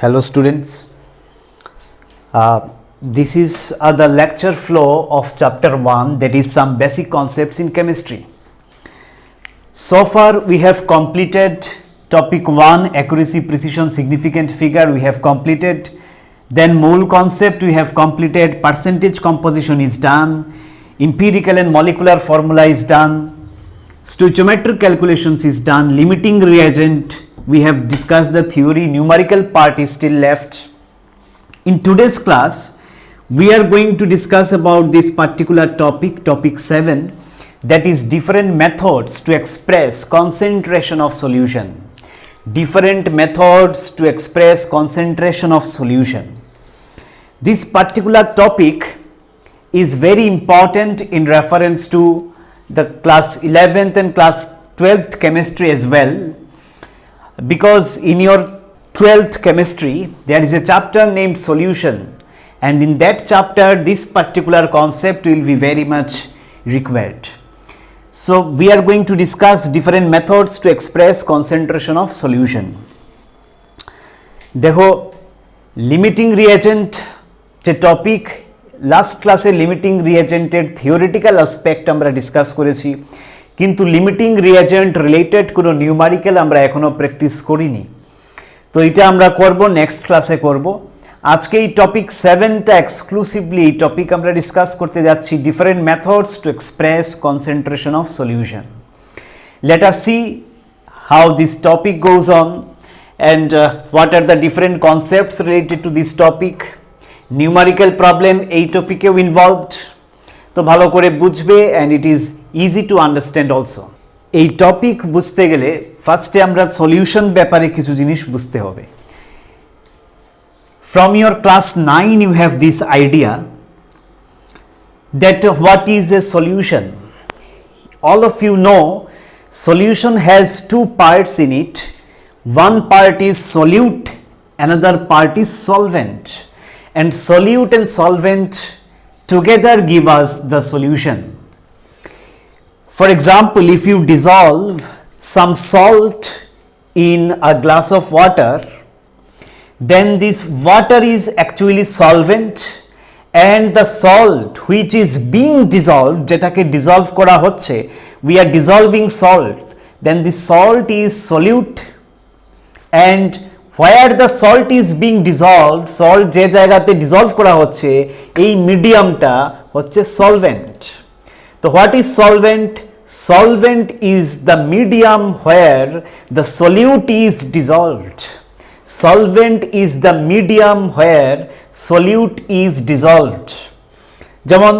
Hello students, this is the lecture flow of chapter 1, that is some basic concepts in chemistry. So far we have completed topic 1, accuracy, precision, significant figure we have completed, then mole concept we have completed, percentage composition is done, empirical and molecular formula is done, stoichiometric calculations is done, limiting reagent we have discussed the theory, numerical part is still left. In today's class, we are going to discuss about this particular topic, topic 7, that is different methods to express concentration of solution. Different methods to express concentration of solution. This particular topic is very important in reference to the class 11th and class 12th chemistry as well. Because in your 12th chemistry there is a chapter named solution, and in that chapter this particular concept will be very much required. So we are going to discuss different methods to express concentration of solution. देखो limiting reagent যে topic last ক্লাসে limiting রিয়েজেন্টের theoretical aspect আমরা discuss করেছি, কিন্তু limiting reagent related কোনো numerical আমরা এখনও practice করিনি। তো এটা আমরা করব নেক্সট ক্লাসে করব। আজকে এই টপিক 7টা এক্সক্লুসিভলি এই টপিক আমরা ডিসকাস করতে যাচ্ছি, different methods two express concentration of solution. Let us see how this topic goes on and what are the different concepts related to this topic. Numerical problem এই টপিকেও involved, তো ভালো করে বুঝবে and it is easy to understand also. এই topic বুঝতে গেলে ফার্স্টে আমরা সলিউশন ব্যাপারে কিছু জিনিস বুঝতে হবে। From your class 9 you have this idea that what is a solution. All of you know solution has two parts in it. One part is solute, another part is solvent, and solute and solvent together give us the solution. For example, if you dissolve some salt in a glass of water, then this water is actually solvent, and the salt which is being dissolved, যেটাকে dissolve করা হচ্ছে, we are dissolving salt, then the salt is solute, and where the salt is being dissolved, salt যে জায়গাতে dissolve করা হচ্ছে এই মিডিয়ামটা হচ্ছে solvent. তো what is solvent? Solvent is the medium where the solute is dissolved. Solvent is the medium where solute is dissolved. যেমন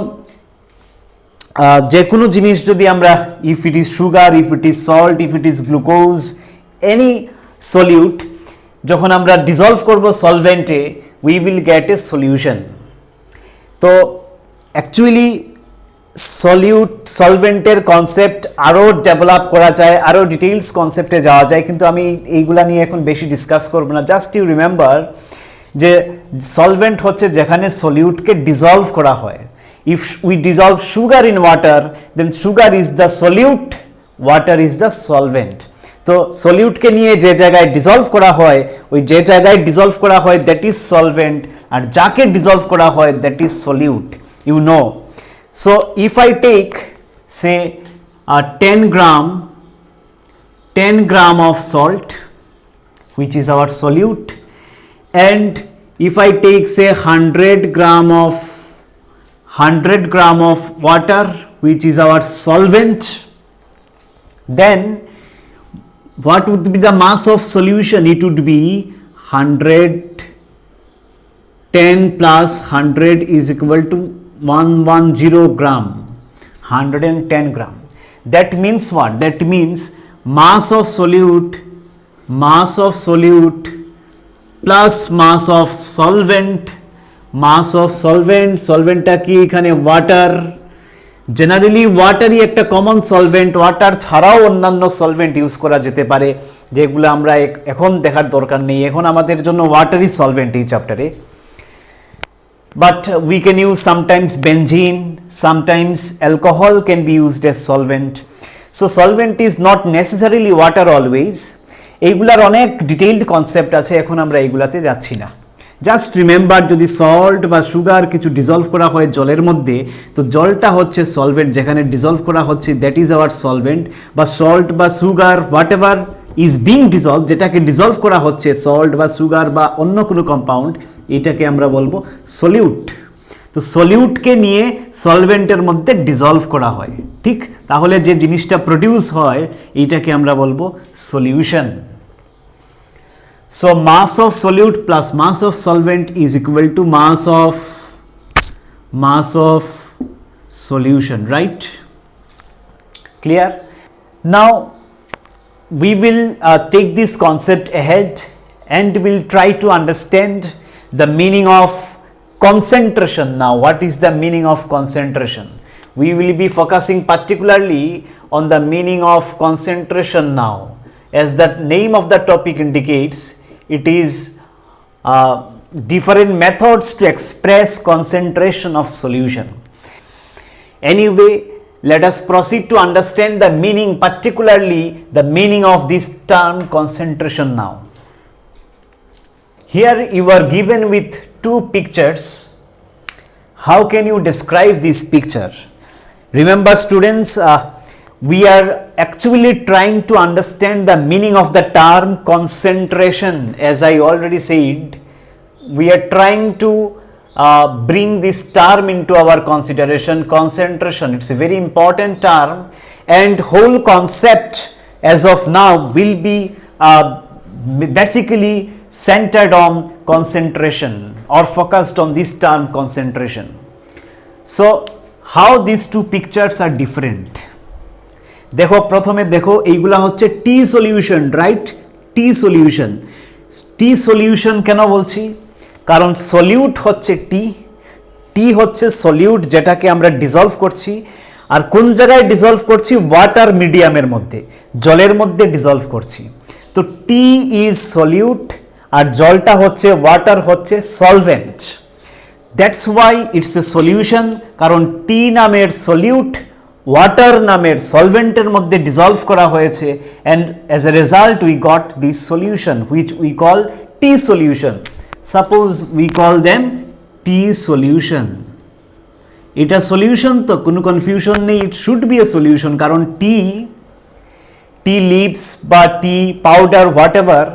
যে কোনো জিনিস যদি আমরা if it is sugar, if it is salt, if it is glucose, any solute যখন আমরা dissolve করব সলভেন্টে we will get a solution. তো অ্যাকচুয়ালি সলভেন্টের কনসেপ্ট আরও ডেভেলপ করা যায়, আরও ডিটেইলস কনসেপ্টে যাওয়া যায়, কিন্তু আমি এইগুলা নিয়ে এখন বেশি ডিসকাস করব না। জাস্ট ইউ রিমেম্বার যে সলভেন্ট হচ্ছে যেখানে সলিউটকে ডিসলভ করা হয়। If we dissolve sugar in water, then sugar is the solute, water is the solvent. তো সলিউটকে নিয়ে যে জায়গায় ডিসলভ করা হয়, ওই যে জায়গায় ডিসলভ করা হয় দ্যাট ইজ সলভেন্ট, আর যাকে ডিসলভ করা হয় that is solute, you know. So if I take say 10 gram of salt which is our solute, and if I take say 100 gram of water which is our solvent, then what would be the mass of solution? It would be 100, 10 plus 100 is equal to 110 gram, 110 gram. That means what? That means mass of solute plus mass of solvent, solventটা কি এখানে water. Generally ওয়াটারই একটা common solvent, water ছাড়াও অন্যান্য solvent use করা যেতে পারে, যেগুলো আমরা এখন দেখার দরকার নেই। এখন আমাদের জন্য ওয়াটারই সলভেন্ট এই চ্যাপ্টারে। But we can use sometimes benzene, sometimes alcohol can be used as solvent. So solvent is not necessarily water always. এইগুলার অনেক ডিটেইলড কনসেপ্ট আছে, এখন আমরা এইগুলাতে যাচ্ছি না। জাস্ট রিমেম্বার, যদি সল্ট বা সুগার কিছু ডিজলভ করা হয় জলের মধ্যে, তো জলটা হচ্ছে সলভেন্ট, যেখানে ডিজলভ করা হচ্ছে দ্যাট ইজ আওয়ার সলভেন্ট। বা সল্ট বা sugar what ever is being dissolved, যেটাকে ডিজলভ করা হচ্ছে সল্ট বা সুগার বা অন্য কোনো কম্পাউন্ড, এটাকে আমরা বলবো সলিউট। তো সলিউটকে নিয়ে সলভেন্টের মধ্যে ডিজলভ করা হয়, ঠিক? তাহলে যে জিনিসটা প্রডিউস হয় এইটাকে আমরা বলবো solution. So mass of solute plus mass of solvent is equal to mass of solution, right? Clear? Now we will take this concept ahead and will try to understand the meaning of concentration. Now what is the meaning of concentration? We will be focusing particularly on the meaning of concentration now. As the name of the topic indicates, it is different methods to express concentration of solution. Anyway, let us proceed to understand the meaning, particularly the meaning of this term concentration now. Here you are given with two pictures. How can you describe this picture? Remember students, we are actually trying to understand the meaning of the term concentration. As I already said, we are trying to bring this term into our consideration. Concentration, it's a very important term, and whole concept as of now will be basically centered on concentration or focused on this term concentration. So how these two pictures are different? দেখো, প্রথমে দেখো এইগুলা হচ্ছে টি solution, right? টি solution. টি solution কেন বলছি? কারণ solute হচ্ছে টি, টি হচ্ছে সলিউট যেটাকে আমরা ডিজলভ করছি। আর কোন জায়গায় ডিজলভ করছি? ওয়াটার মিডিয়ামের মধ্যে, জলের মধ্যে ডিজলভ করছি। তো টি ইজ সলিউট আর জলটা হচ্ছে, ওয়াটার হচ্ছে solvent. That's why it's a solution, কারণ টি নামের সলিউট ওয়াটার নামের সলভেন্টের মধ্যে ডিজলভ করা হয়েছে, and as a result we got this solution which we call T solution. Suppose we call them T solution. এটা সলিউশন, তো কোনো কনফিউশন নেই, it should B a solution, কারণ টি লিভস বা টি পাউডার হোয়াট এভার,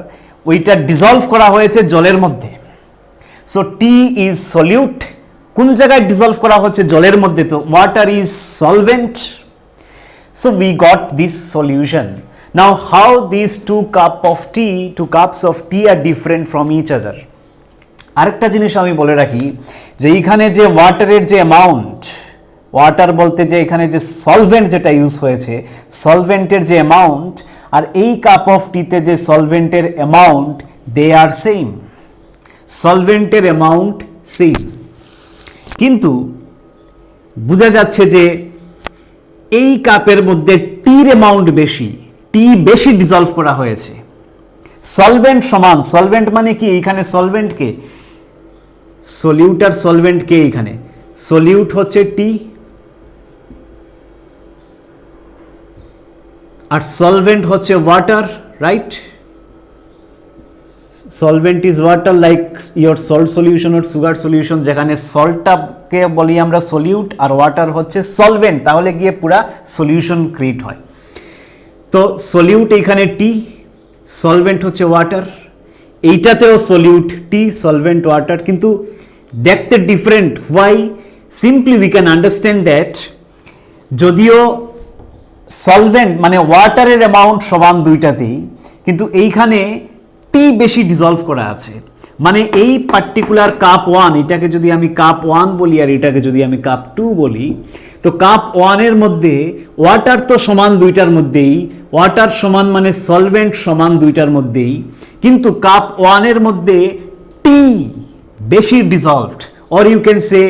ওইটা dissolved করা হয়েছে জলের মধ্যে। So T is solute. কোন জায়গায় ডিজলভ করা হচ্ছে? জলের মধ্যে, তো water is solvent. So we got this solution. Now how this two cups of tea are different from each other? আরেকটা জিনিস আমি বলে রাখি, যে এইখানে যে ওয়াটারের যে অ্যামাউন্ট, ওয়াটার বলতে যে এখানে যে সলভেন্ট যেটা ইউজ হয়েছে, সলভেন্টের যে অ্যামাউন্ট আর এই কাপ অফ টিতে যে সলভেন্টের অ্যামাউন্ট, দে আর সেম। সলভেন্টের অ্যামাউন্ট সেম, কিন্তু বোঝা যাচ্ছে যে এই কাপের মধ্যে টির অ্যামাউন্ট বেশি, টি বেশি ডিজলভ করা হয়েছে। সলভেন্ট সমান, সলভেন্ট মানে কি? এইখানে সলভেন্টকে, সলিউট আর সলভেন্টকে, এইখানে সলিউট হচ্ছে টি আর সলভেন্ট হচ্ছে water, right? Solvent is water, like your salt solution or sugar solution, যেখানে সল্টটাকে বলি আমরা সলিউট আর ওয়াটার হচ্ছে সলভেন্ট, তাহলে গিয়ে পুরা সলিউশন ক্রিয়েট হয়। তো সলিউট এইখানে টি, সলভেন্ট হচ্ছে ওয়াটার, এইটাতেও সলিউট টি, সলভেন্ট ওয়াটার, কিন্তু দেখতে different. Why? Simply we can understand that যদিও সলভেন্ট মানে ওয়াটারের অ্যামাউন্ট সমান দুইটাতেই, কিন্তু এইখানে টি বেশি ডিজলভ করা আছে। মানে এই পার্টিকুলার কাপ ওয়ান, এটাকে যদি আমি কাপ ওয়ান বলি আর এটাকে যদি আমি কাপ টু বলি, তো কাপ ওয়ানের মধ্যে ওয়াটার তো সমান দুইটার মধ্যেই, ওয়াটার সমান মানে সলভেন্ট সমান দুইটার মধ্যেই, কিন্তু কাপ ওয়ানের মধ্যে টি বেশি dissolved, or you can say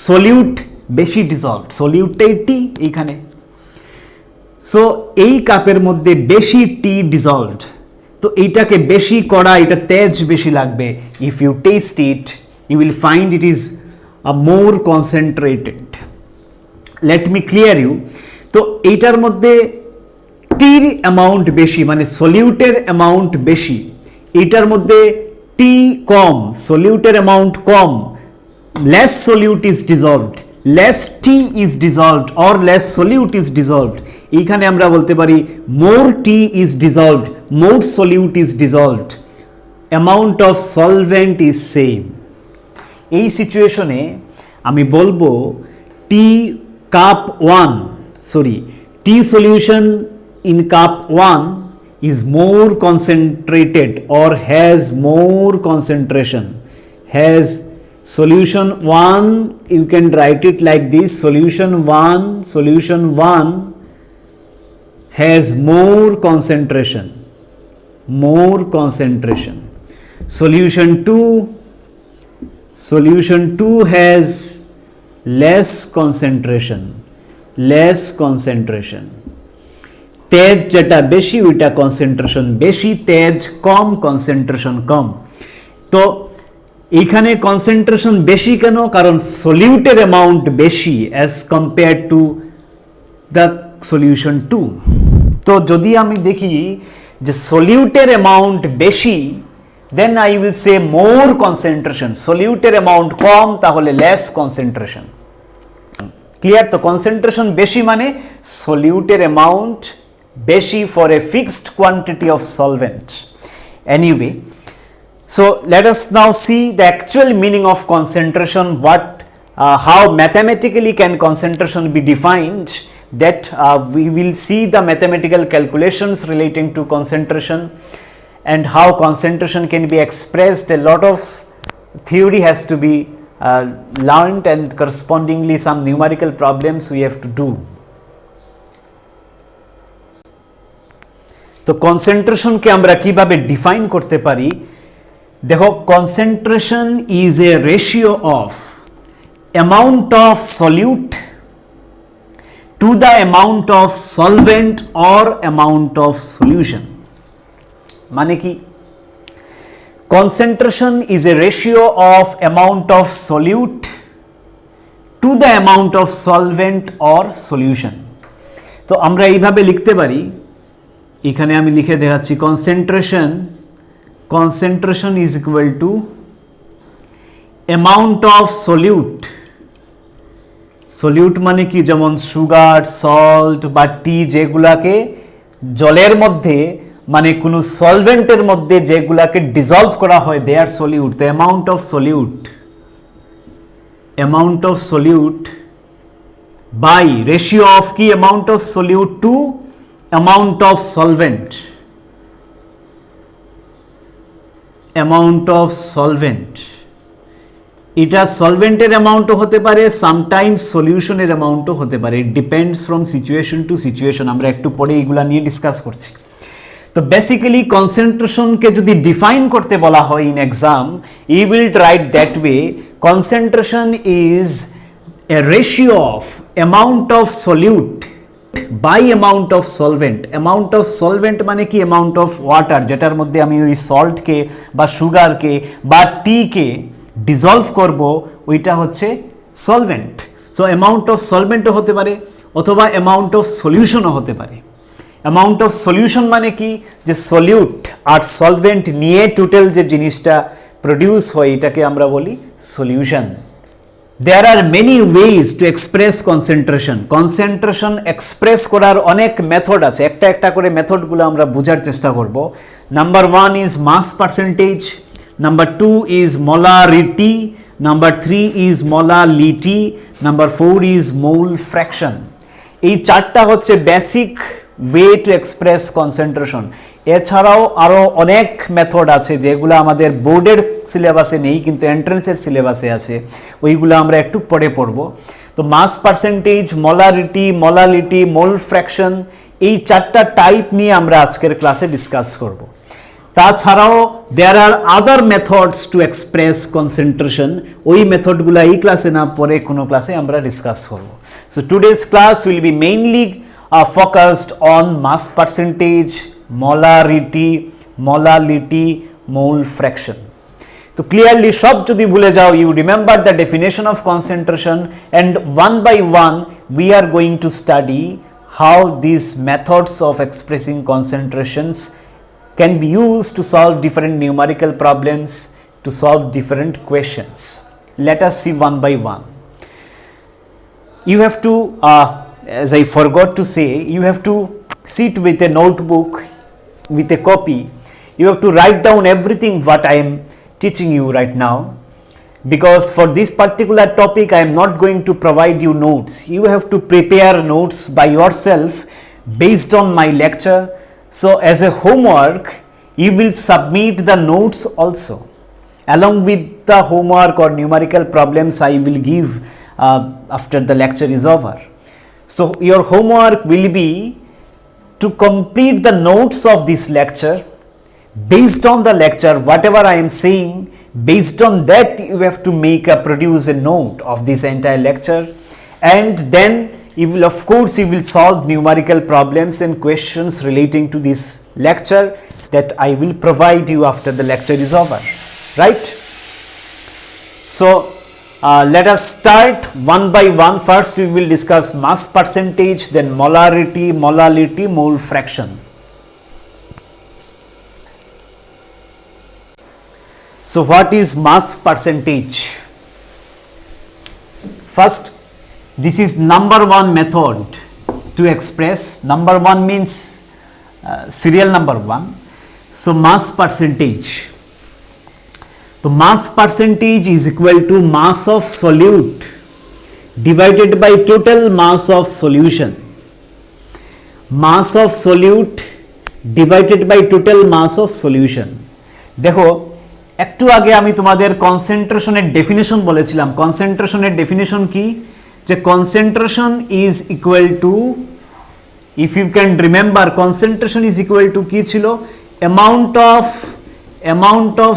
solute বেশি ডিজলভড, সলিউটটাই টি এইখানে। সো এই কাপের মধ্যে বেশি টি ডিজলভড, তো এইটাকে বেশি করা, এটা তেজ বেশি লাগবে। If you taste it, you will find it is a more concentrated. Let me clear you. তো এইটার মধ্যে টির অ্যামাউন্ট বেশি মানে সলিউটের অ্যামাউন্ট বেশি, এটার মধ্যে টি কম, সলিউটের অ্যামাউন্ট কম, less solute is dissolved, less tea is dissolved or less solute is dissolved, এইখানে আমরা বলতে পারি more tea is dissolved, more solute is dissolved, amount of solvent is same. এই সিচুয়েশনে আমি বলবো tea cup 1 tea solution in cup 1 is more concentrated or has more concentration, has solution 1, you can write it like this, solution 1 has more concentration, solution 2 has less concentration, তেজ যেটা বেশি ওইটা concentration বেশি, তেজ কম কনসেন্ট্রেশন কম। তো এইখানে concentration বেশি কেন? কারণ সলিউটের অ্যামাউন্ট বেশি as compare to the solution 2। তো যদি আমি দেখি যে সলিউটের অ্যামাউন্ট বেশি, then I will say more concentration, সলিউটের অ্যামাউন্ট কম তাহলে লেস কনসেন্ট্রেশন। ক্লিয়ার? তো কনসেন্ট্রেশন বেশি মানে সলিউটের অ্যামাউন্ট বেশি for a fixed quantity of solvent. Anyway, so let us now see the actual meaning of concentration, how mathematically can concentration be defined, that we will see the mathematical calculations relating to concentration and how concentration can be expressed. A lot of theory has to be learned and correspondingly some numerical problems we have to do. তো কনসেন্ট্রেশনকে আমরা কিভাবে define করতে পারি? দেখো, concentration is a ratio of amount of solute to the amount of solvent or amount of solution. মানে কি? Concentration is a ratio of amount of solute to the amount of solvent or solution. তো আমরা এইভাবে লিখতে পারি, এখানে আমি লিখে দেখাচ্ছি, concentration is equal to amount of solute মানে কি? যেমন সুগার, সল্ট বা টি, যেগুলাকে জলের মধ্যে মানে কোনো সলভেন্টের মধ্যে যেগুলাকে ডিজলভ করা হয়, they are solute. The amount of solute by ratio of কি? Amount of solute to amount of solvent, amount of solvent. এটা সলভেন্টের অ্যামাউন্টও হতে পারে, সামটাইমস সলিউশনের অ্যামাউন্টও হতে পারে, it depends from situation to situation. আমরা একটু পরে এইগুলা নিয়ে ডিসকাস করছি। তো বেসিক্যালি কনসেন্ট্রেশনকে যদি ডিফাইন করতে বলা হয় in exam, you will write that way, concentration is a ratio of amount of solute by amount of solvent. Amount of solvent মানে কি? অ্যামাউন্ট অফ ওয়াটার, যেটার মধ্যে আমি ওই সল্টকে বা সুগারকে বা টিকে ডিজলভ করব, ওইটা হচ্ছে সলভেন্ট। সো অ্যামাউন্ট অফ সলভেন্টও হতে পারে অথবা অ্যামাউন্ট অফ সলিউশনও হতে পারে। অ্যামাউন্ট অফ সলিউশন মানে কি? যে সলিউট আর সলভেন্ট নিয়ে টোটাল যে জিনিসটা প্রডিউস হয়, এটাকে আমরা বলি solution. There are many ways to express concentration. Concentration express করার অনেক মেথড আছে, একটা একটা করে মেথডগুলো আমরা বোঝার চেষ্টা করব। Number 1 is mass percentage, number 2 is molarity, number 3 is molality, number 4 is mole fraction. এই চারটা হচ্ছে basic way to express concentration. এছাড়াও আরও অনেক মেথড আছে যেগুলো আমাদের বোর্ডের সিলেবাসে নেই, কিন্তু এন্ট্রেন্সের সিলেবাসে আছে, ওইগুলো আমরা একটু পরে পড়ব। তো মাস পার্সেন্টেজ, মোলালিটি, মোল ফ্র্যাকশন, এই চারটা টাইপ নিয়ে আমরা আজকের ক্লাসে ডিসকাস করব। তাছাড়াও দেয়ার আর আদার মেথডস টু এক্সপ্রেস কনসেন্ট্রেশন, ওই মেথডগুলো এই ক্লাসে না, পরে কোনো ক্লাসে আমরা ডিসকাস করব। So today's class will be mainly focused on mass percentage, molality, mole fraction. তো ক্লিয়ারলি সব যদি ভুলে যাও, you remember the definition of concentration, and one by one we are going to study how these methods of expressing concentrations can be used to solve different numerical problems, to solve different questions. Let us see one by one. You have to, as I forgot to say, you have to sit with a notebook, with a copy. You have to write down everything what I am teaching you right now, because for this particular topic I am not going to provide you notes. You have to prepare notes by yourself based on my lecture. So as a homework you will submit the notes also. Along with the homework or numerical problems I will give after the lecture is over. So your homework will be to complete the notes of this lecture. Based on the lecture, whatever I am saying, based on that you have to produce a note of this entire lecture, and then you will, of course, you will solve numerical problems and questions relating to this lecture that I will provide you after the lecture is over, right? So let us start one by one. First we will discuss mass percentage, then molarity, molality, mole fraction. So what is mass percentage? First, this is number one method to express. Number one means serial number one. So mass percentage. So mass percentage is equal to mass of solute divided by total mass of solution. Mass of solute divided by total mass of solution. দেখো একটু আগে আমি তোমাদের কনসেন্ট্রেশনের definition বলেছিলাম। কনসেন্ট্রেশনের definition কি? যে concentration is equal to, if you can remember, concentration is equal to কি ছিল? Amount of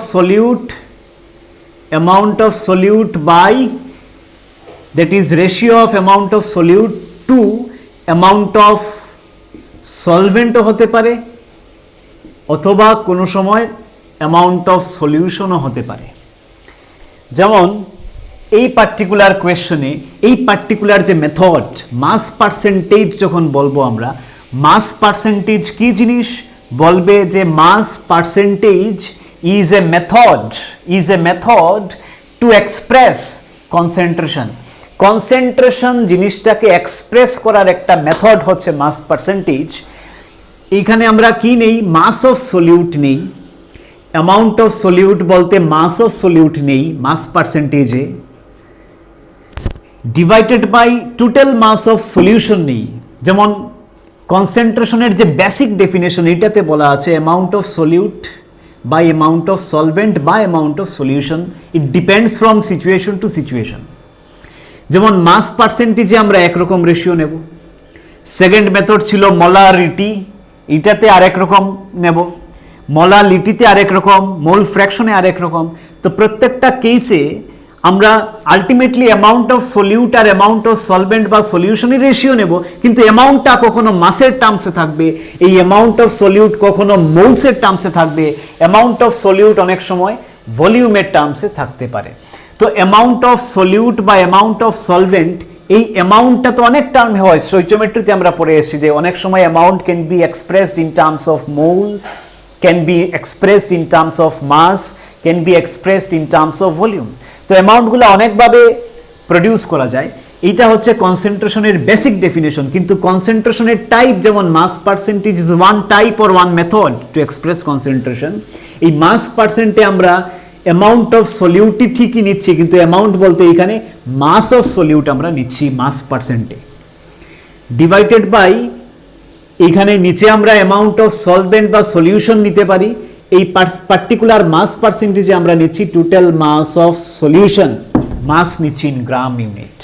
solute by, that is ratio of amount of solute to amount of solvent হতে পারে, অথবা কোনো সময় অ্যামাউন্ট অফ সলিউশনও হতে পারে। যেমন এই পার্টিকুলার কোয়েশ্চনে এই পার্টিকুলার যে মেথড মাস পার্সেন্টেজ যখন বলবো আমরা, মাস পার্সেন্টেজ কি জিনিস? বলবে যে mass percentage is a method to express concentration. Concentration জিনিসটাকে এক্সপ্রেস করার একটা মেথড হচ্ছে মাস পার্সেন্টেজ। এখানে আমরা কি নেই? মাস অফ সলিউট নেই, অ্যামাউন্ট অফ সলিউট বলতে মাস অফ সলিউট নেই মাস পার্সেন্টেজে, divided by total mass of solution নেই। যেমন কনসেন্ট্রেশনের যে বেসিক ডেফিনেশন এটাতে বলা আছে amount of solute by amount of solvent by amount of solution. It depends from situation to situation. যেমন মাস পার্সেন্টেজে আমরা একরকম রেশিও নেব। সেকেন্ড মেথড ছিল মোলারিটি, এটাতে আরেক রকম নেব। মোলালিটিতে আরেক রকম, মোল ফ্র্যাকশনে আরেক রকম। তো প্রত্যেকটা কেসে আমরা আলটিমেটলি অ্যামাউন্ট অফ সলিউট আর অ্যামাউন্ট অফ সলভেন্ট বা সলিউশনের রেশিও নেব, কিন্তু অ্যামাউন্টটা কখনো মাসের টার্মসে থাকবে, এই অ্যামাউন্ট অফ সলিউট কখনো মোলসের টার্মসে থাকবে, অ্যামাউন্ট অফ সলিউট অনেক সময় ভলিউমের টার্মসে থাকতে পারে। তো অ্যামাউন্ট অফ সলিউট বা অ্যামাউন্ট অফ সলভেন্ট, এই অ্যামাউন্টটা তো অনেক টার্মে হয়। স্টোইচিওমেট্রিতে আমরা পড়ে এসেছি যে অনেক সময় amount can be expressed in terms of mole, can be expressed in terms of mass, can be expressed in terms of volume. তো অ্যামাউন্টগুলো অনেকভাবে প্রডিউস করা যায়। এইটা হচ্ছে কনসেন্ট্রেশনের বেসিক ডেফিনেশন। কিন্তু কনসেন্ট্রেশনের টাইপ, যেমন mass percentage is one type or one method to express concentration. এই মাস পার্সেন্টে আমরা অ্যামাউন্ট অফ সলিউটই ঠিকই নিচ্ছি, কিন্তু অ্যামাউন্ট বলতে এখানে মাস অফ সলিউট আমরা নিচ্ছি মাস পার্সেন্টে, ডিভাইডেড বাই এখানে নিচে আমরা অ্যামাউন্ট অফ সলভেন্ট বা সলিউশন নিতে পারি। এই পার্টিকুলার মাস পার্সেন্টেজে আমরা নিচ্ছি total mass of solution, mass নিচ্ছি in gram unit.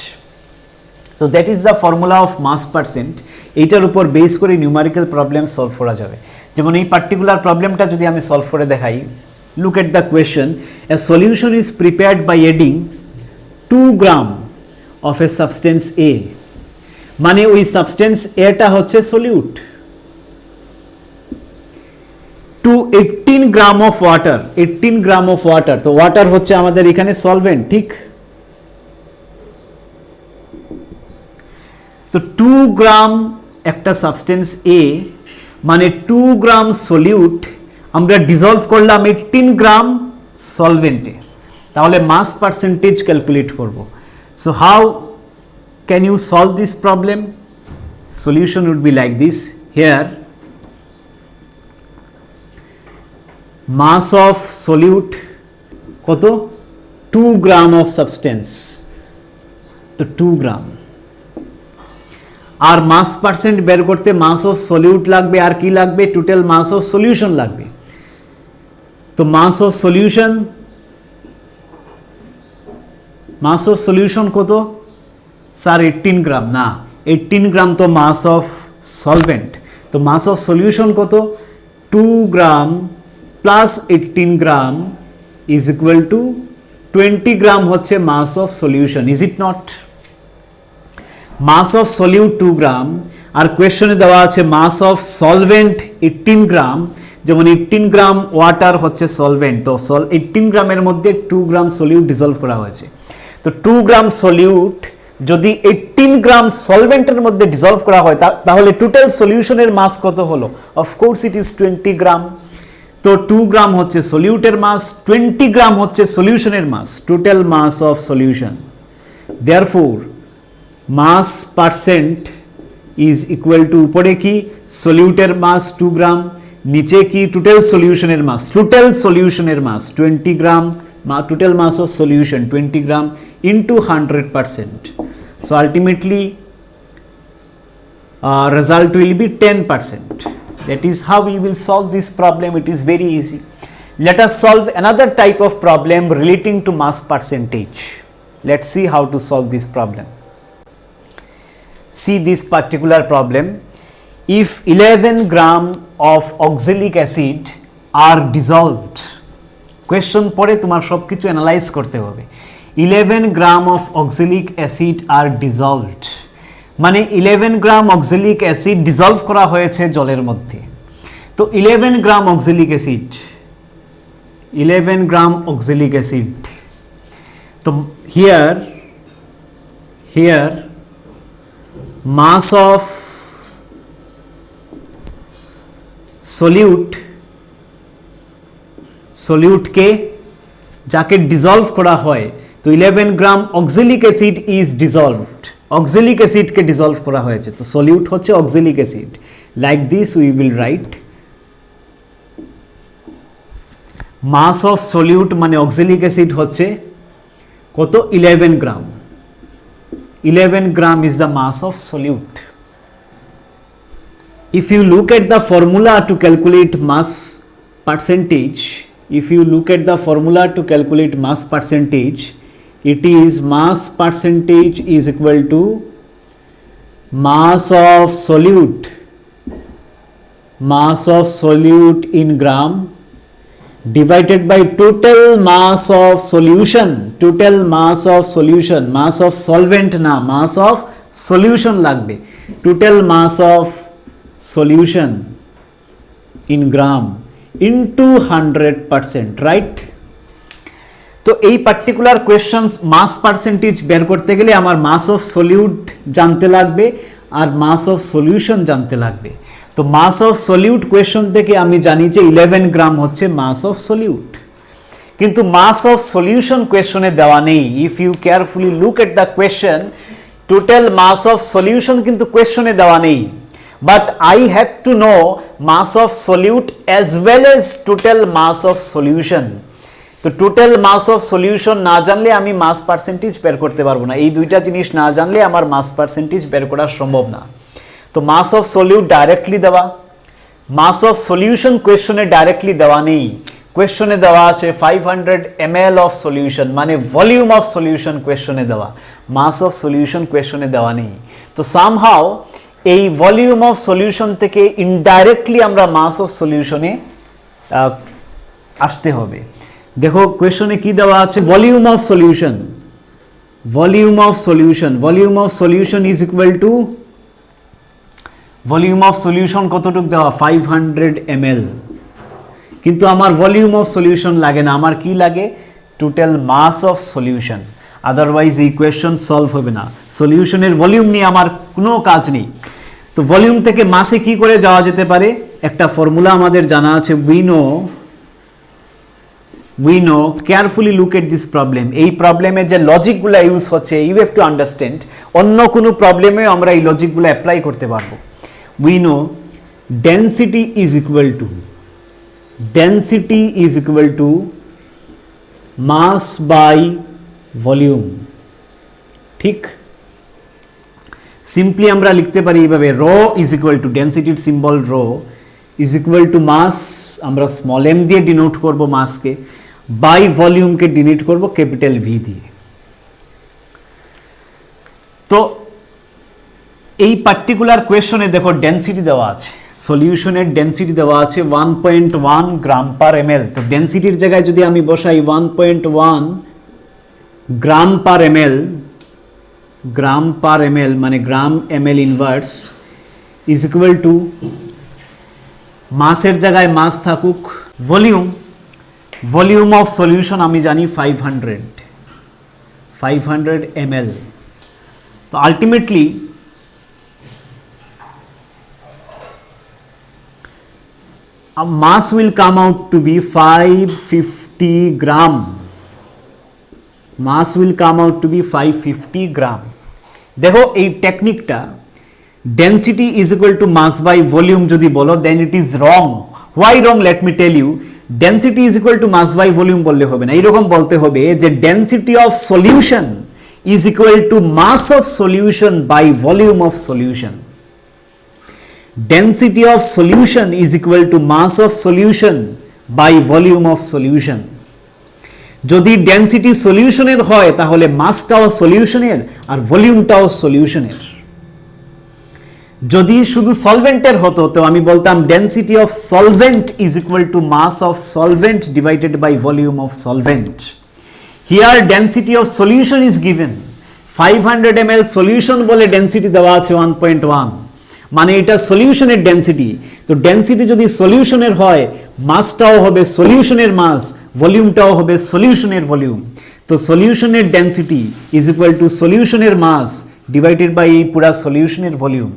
So that is the formula of mass percent. এইটার উপর বেস করে নিউমারিক্যাল প্রবলেম সলভ করা যাবে। যেমন এই পার্টিকুলার প্রবলেমটা যদি আমি সলভ করে দেখাই, look at the question, a solution is prepared by adding 2 gram of a substance A, মানে ওই সাবস্টেন্স এটা হচ্ছে solute, to 18 gram of water, 18 gram of water. তো ওয়াটার হচ্ছে আমাদের এখানে সলভেন্ট, ঠিক? তো 2 গ্রাম একটা সাবস্টেন্স এ মানে 2 গ্রাম সলিউট আমরা ডিজলভ করলাম 18 গ্রাম সলভেন্টে, তাহলে মাস পার্সেন্টেজ ক্যালকুলেট করব। So how can you solve this problem? Solution would be like this. Here mass of solute কত? 2 গ্রাম অফ সাবস্টেন্স, তো 2 গ্রাম। আর মাস পার্সেন্ট বের করতে মাস অফ সলিউট লাগবে, আর কি লাগবে? টোটাল মাস অফ সলিউশন লাগবে। তো মাস অফ সলিউশন কত স্যার? 18 গ্রাম না, 18 গ্রাম তো মাস অফ সলভেন্ট। তো মাস অফ সলিউশন কত? 2 gram plus 18 gram is equal to 20 gram হচ্ছে mass of solution. Is it not? Mass of solute 2 gram, আর কোয়েশ্চনে দেওয়া আছে মাস অফ সলভেন্ট 18 গ্রাম, যেমন 18 গ্রাম ওয়াটার হচ্ছে সলভেন্ট, তো 18 গ্রামের মধ্যে 2 গ্রাম সলিউট ডিজলভ করা হয়েছে। তো 2 গ্রাম সলিউট যদি 18 গ্রাম সলভেন্টের মধ্যে ডিজলভ করা হয় তাহলে টোটাল সলিউশনের মাস কত হলো? Of course it is 20 gram. তো 2 গ্রাম হচ্ছে সলিউটের মাস, 20 গ্রাম হচ্ছে সলিউশনের mass, total mass of solution. Therefore mass percent is equal to, উপরে কি সলিউটের মাস 2 গ্রাম, নিচে কি টোটাল সলিউশনের মাস, টোটাল সলিউশনের mass 20 gram, total mass of solution 20 gram into 100%. So ultimately result will be 10%. That is how we will solve this problem. It is very easy. Let us solve another type of problem relating to mass percentage. Let's see how to solve this problem. See this particular problem. If 11 gram of oxalic acid are dissolved, question পড়ে তোমার সবকিছু analyse করতে হবে। 11 gram of oxalic acid are dissolved, মানে 11 gram oxalic acid dissolved করা হয়েছে জলের মধ্যে। তো 11 gram oxalic acid, 11 gram oxalic acid, তো হিয়ার মাস অফ সলিউটকে যাকে ডিজলভ করা হয়, তো 11 gram oxalic acid is dissolved, oxalic অ্যাসিডকে ডিজলভ করা হয়েছে, তো সলিউট হচ্ছে oxalic acid. Like this we will write mass of solute মানে অক্সালিক অ্যাসিড হচ্ছে কত? 11 গ্রাম। 11 gram is the mass of solute. If you look at the formula to calculate mass percentage, it is mass percentage is equal to mass of solute in gram divided by total mass of solution, mass of solvent na, mass of solution লাগবে, total mass of solution in gram into 100%, right? তো এই particular question মাস percentage বের করতে গেলে আমার মাস of solute জানতে লাগবে আর mass of solution জানতে লাগবে। তো মাস অফ সলিউট কোয়েশ্চন থেকে আমি জানি যে 11 গ্রাম হচ্ছে মাস অফ সলিউট, কিন্তু মাস অফ সলিউশন কোয়েশ্চনে দেওয়া নেই। If you carefully look at the question, total mass of solution কিন্তু কোয়েশ্চনে দেওয়া নেই, but I have to know mass of solute as well as total mass of solution. তো total mass of solution না জানলে আমি মাস পার্সেন্টেজ বের করতে পারবো না, এই দুইটা জিনিস না জানলে আমার মাস পার্সেন্টেজ বের করা সম্ভব না। তো মাস অফ সলিউট ডাইরেক্টলি দেওয়া, মাস অফ সলিউশন কোয়েশ্চনে ডাইরেক্টলি দেওয়া নেই, কোয়েশ্চনে দেওয়া আছে 500 ml অফ সলিউশন, মানে ভলিউম অফ সলিউশন কোয়েশ্চনে দেওয়া, মাস অফ সলিউশন কোয়েশ্চনে দেওয়া নেই। তো সামহাও এই ভলিউম অফ সলিউশন থেকে ইনডাইরেক্টলি আমরা মাস অফ সলিউশনে আসতে হবে। দেখো কোয়েশ্চনে কি দেওয়া আছে, volume of solution is equal two, volume of solution কতটুকু দেওয়া 500 ml, কিন্তু আমার ভলিউম অফ সলিউশন লাগে না, আমার কি লাগে? Total mass of solution, otherwise এই কোয়েশ্চন সলভ হবে না। সলিউশনের ভলিউম নিয়ে আমার কোনো কাজ নেই। তো তো ভলিউম থেকে মাসে কি করে যাওয়া যেতে পারে, একটা ফর্মুলা আমাদের জানা আছে, we know carefully look at this problem. এই প্রবলেমে যে লজিকগুলো ইউজ হচ্ছে, ইউ হ্যাভ টু আন্ডারস্ট্যান্ড, অন্য কোনো প্রবলেমে আমরা এই লজিকগুলো অ্যাপ্লাই করতে পারবো। we know density is equal to mass by volume, ঠিক। সিম্পলি আমরা লিখতে পারি এইভাবে, রো ইজ ইকুয়াল টু, ডেন্সিটির symbol rho is equal to mass, আমরা স্মল এম দিয়ে ডিনোট করব মাসকে, বাই ভলিউমকে ডিনোট করব ক্যাপিটাল ভি দিয়ে। তো এই পার্টিকুলার কোয়েশনে দেখো ডেন্সিটি দেওয়া আছে, সলিউশনের ডেন্সিটি দেওয়া আছে 1.1 গ্রাম পার এমএল। তো ডেন্সিটির জায়গায় যদি আমি বসাই 1.1 গ্রাম পার এমএল মানে gram mL inverse is equal to, মাসের জায়গায় মাস থাকুক, ভলিউম অফ সলিউশন আমি জানি 500 ml। তো ultimately mass will come out to be 550 gram, mass will come out to be 550 gram। দেখো এই টেকনিকটা density is equal to mass by volume যদি বলো, then it is wrong. Why wrong, let me tell you. Density is equal to mass by volume বললে হবে না, এইরকম বলতে হবে যে density of solution is equal to mass of solution by volume of solution. Density of solution is equal to mass of solution by volume of solution। যদি density সলিউশনের হয় তাহলে মাসটাও সলিউশনের আর ভলিউমটাও সলিউশনের। যদি শুধু সলভেন্টের হতো তো আমি বলতাম density of solvent is equal to mass of solvent divided by volume of solvent. Here density of solution is given 500 ml solution বলে ডেন্সিটি দেওয়া আছে 1.1, মানে এটা সলিউশনের ডেন্সিটি। তো ডেন্সিটি যদি সলিউশনের হয়, মাসটাও হবে সলিউশনের মাস, ভলিউমটাও হবে সলিউশনের ভলিউম। তো সলিউশনের ডেন্সিটি ইজ ইকুয়াল টু সলিউশনের মাস ডিভাইডেড বাই এই পুরা সলিউশনের ভলিউম।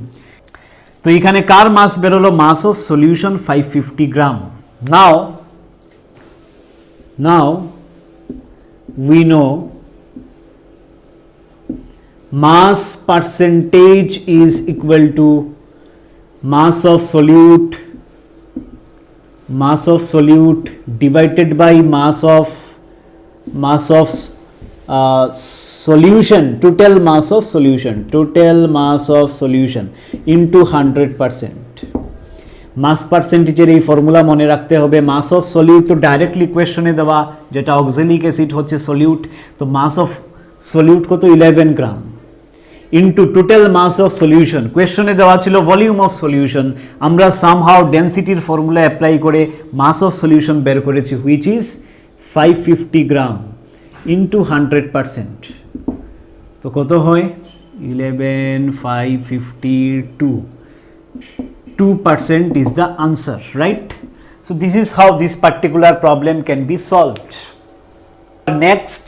তো এখানে কার মাস বেরোলো, mass of solution 550 gram. Now we know mass percentage is equal to mass of solute divided by mass of solution, total mass of solution into 100%। মাস পার্সেন্টেজের এই formula মনে রাখতে হবে। মাস অফ সলিউট তো directly কোয়েশনে দেওয়া, যেটা oxalic acid হচ্ছে solute, তো mass of solute কত 11 gram into total mass of solution. কোয়েশনে দেওয়া ছিল ভলিউম অফ সলিউশন, আমরা সামহাউ ডেন্সিটির ফর্মুলা অ্যাপ্লাই করে মাস অফ সলিউশন বের করেছি, হুইচ ইজ 550 গ্রাম ইন্টু 100%। তো কত হয় 11 552, 2% is the answer, right? So this is how this particular problem can be solved. Next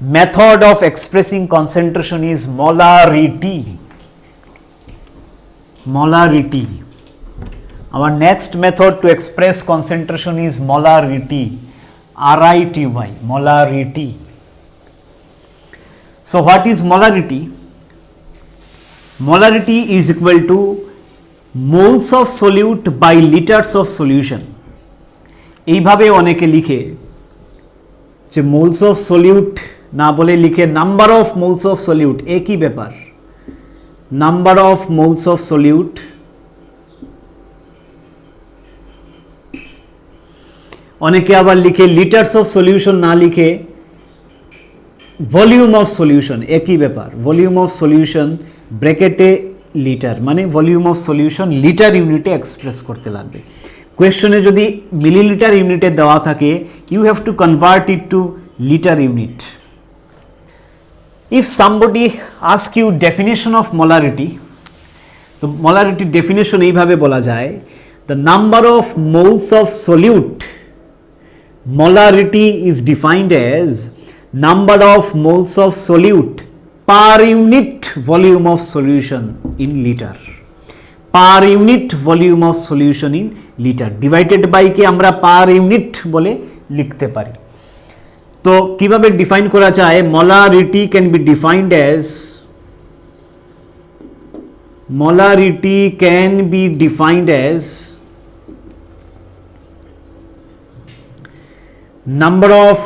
method of expressing concentration is molarity. Our next method to express concentration is molarity, RITY, molarity. So what is molarity? Molarity is equal to moles of solute by liters of solution। এইভাবে অনেকে লিখে যে moles of solute না বলে লিখে number of moles of solute, একই ব্যাপার, number of moles of solute অনেকে আবার লিখে লিটার্স অফ সলিউশন না লিখে ভলিউম অফ সলিউশন, একই ব্যাপার, ভলিউম অফ সলিউশন ব্র্যাকেটে লিটার, মানে ভলিউম অফ সলিউশন লিটার ইউনিটে এক্সপ্রেস করতে লাগবে। কোয়েশ্চনে যদি মিলিলিটার ইউনিটে দেওয়া থাকে, you have to convert it to litre unit. If somebody ask you definition of molarity, তো মোলারিটির ডেফিনেশন এইভাবে বলা যায়, the number of moles of solute, molarity is defined as number of moles of solute per unit volume of solution in liter, per unit volume of solution in litre, divided by কে আমরা per unit বলে লিখতে পারি। তো কিভাবে define করা যায়? Molarity can be defined as number of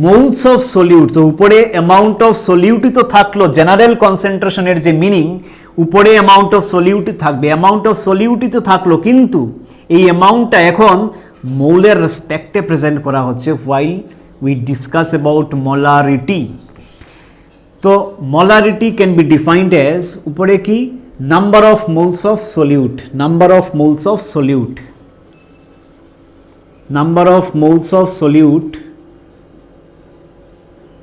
moles of solute. তো উপরে অ্যামাউন্ট অফ সলিউটই তো থাকলো, জেনারেল কনসেন্ট্রেশনের যে মিনিং, উপরে অ্যামাউন্ট অফ সলিউটই থাকবে, অ্যামাউন্ট অফ সলিউটই তো থাকলো, কিন্তু এই অ্যামাউন্টটা এখন মৌলের রেসপেক্টে প্রেজেন্ট করা হচ্ছে while we discuss about molarity। তো molarity can be defined as উপরে কি number of moles of solute, number of moles of solute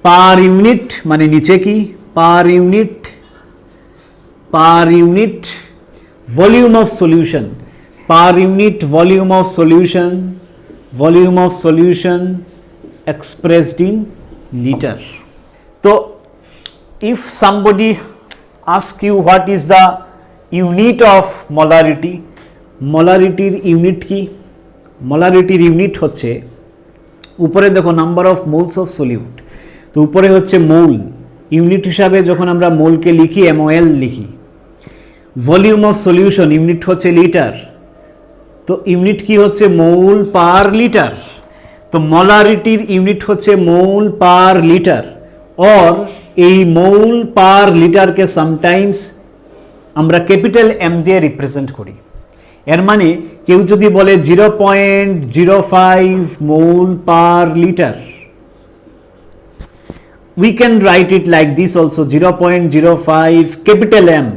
per unit, মানে নিচে কি per unit volume of solution, per unit volume of solution expressed in liter। So if somebody asks you what is the unit of molarity, মোলারিটির unit কি? মোলারিটির unit হচ্ছে, উপরে দেখো number of moles of solute, তো উপরে হচ্ছে মোল, unit হিসাবে যখন আমরা মোলকে লিখি MOL লিখি। ভলিউম অফ সলিউশন ইউনিট হচ্ছে লিটার, তো ইউনিট কি হচ্ছে মোল পার লিটার। তো মোলারিটির ইউনিট হচ্ছে মোল পার লিটার, অর এই মোল পার লিটারকে সামটাইমস আমরা ক্যাপিটাল M দিয়ে রিপ্রেজেন্ট করি। এর মানে কেউ যদি বলে 0.05 mole per litre, we can write it like this also, 0.05 capital M।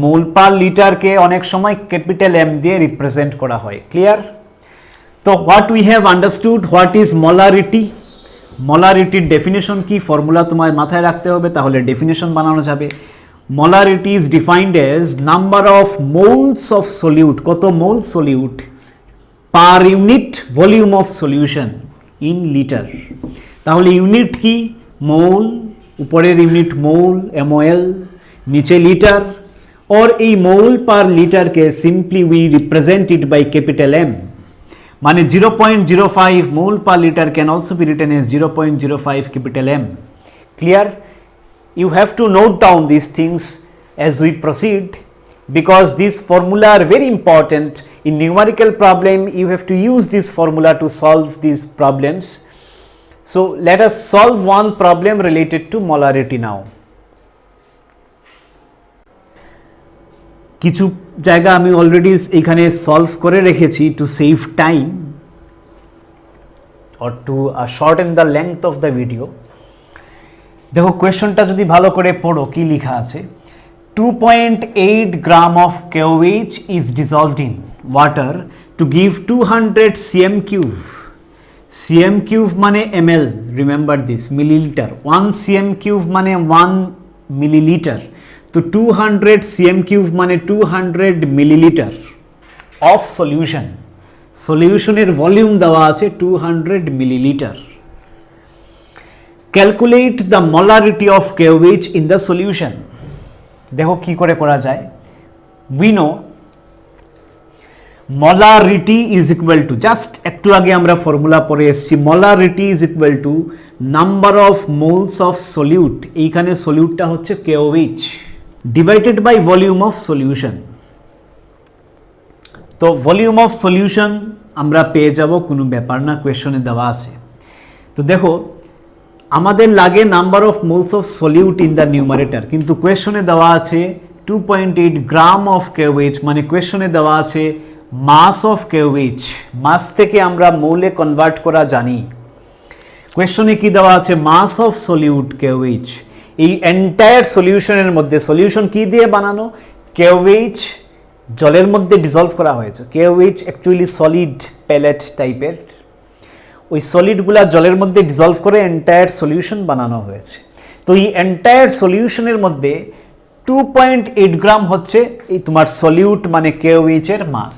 Mole per লিটারকে অনেক সময় ক্যাপিটাল M দিয়ে রিপ্রেজেন্ট করা হয়। ক্লিয়ার? তো what we have understood, what is molarity. মোলারিটির ডেফিনেশন কি, ফর্মুলা তোমার মাথায় রাখতে হবে, তাহলে ডেফিনেশন বানানো যাবে। Molarity is defined as number of moles of solute, কত mole solute, per unit volume of solution in litre. তাহলে ইউনিট কি? মোল, উপরের ইউনিট মোল MOL, নিচে লিটার, और এই মোল পার লিটারকে simply we represent it by capital M। মানে 0.05 mole per litre can also be written as 0.05 capital M। Clear? You have to note down these things as we proceed, because these formula are very important in numerical problem. You have to use this formula to solve these problems. So let us solve one problem related to molarity now. কিছু জায়গা আমি already এখানে solve করে রেখেছি to save time or to shorten the length of the video। দেখো কোয়েশ্চনটা যদি ভালো করে পড়ো, কি লেখা আছে, 2.8 gram of KOH is dissolved in water to give 200 cm cube। cm cube মানে ml, remember this, milliliter, 1 cm cube মানে 1 milliliter, তো 200 cm cube মানে 200 milliliter of solution। সলিউশনের ভলিউম দেওয়া আছে 200 milliliter। Calculate the molarity of KOH in the solution. দেখো কি করে করা যায়। We know molarity is equal to, just একটু আগে আমরা ফর্মুলা পড়ে এসেছি, molarity is equal to number of moles of solute, এইখানে সলিউটটা হচ্ছে KOH, divided by volume of solution. তো ভলিউম অফ সলিউশন আমরা পেয়ে যাব, কোনো ব্যাপার না, কোয়েশ্চনে দেওয়া আছে। তো দেখো আমাদের লাগে number of moles of solute in the numerator, কিন্তু কোয়েশ্চনে দেওয়া আছে 2.8 গ্রাম অফ KOH, মানে কোয়েশ্চনে দেওয়া আছে মাস অফ KOH। মাস থেকে আমরা মোলে কনভার্ট করা জানি, কোয়েশ্চনে কি দেওয়া আছে, মাস অফ সলিউট KOH। এই এন্টায়ার সলিউশনের মধ্যে, সলিউশন কি দিয়ে বানানো, KOH জলের মধ্যে ডিসলভ করা হয়েছে। KOH অ্যাকচুয়ালি সলিড প্যালেট টাইপের, ওই সলিডগুলা জলের মধ্যে ডিসলভ করে এন্টায়ার সলিউশন বানানো হয়েছে। তো এই এন্টায়ার সলিউশনের মধ্যে 2.8 গ্রাম হচ্ছে এই তোমার সলিউট, মানে KOH এর মাস।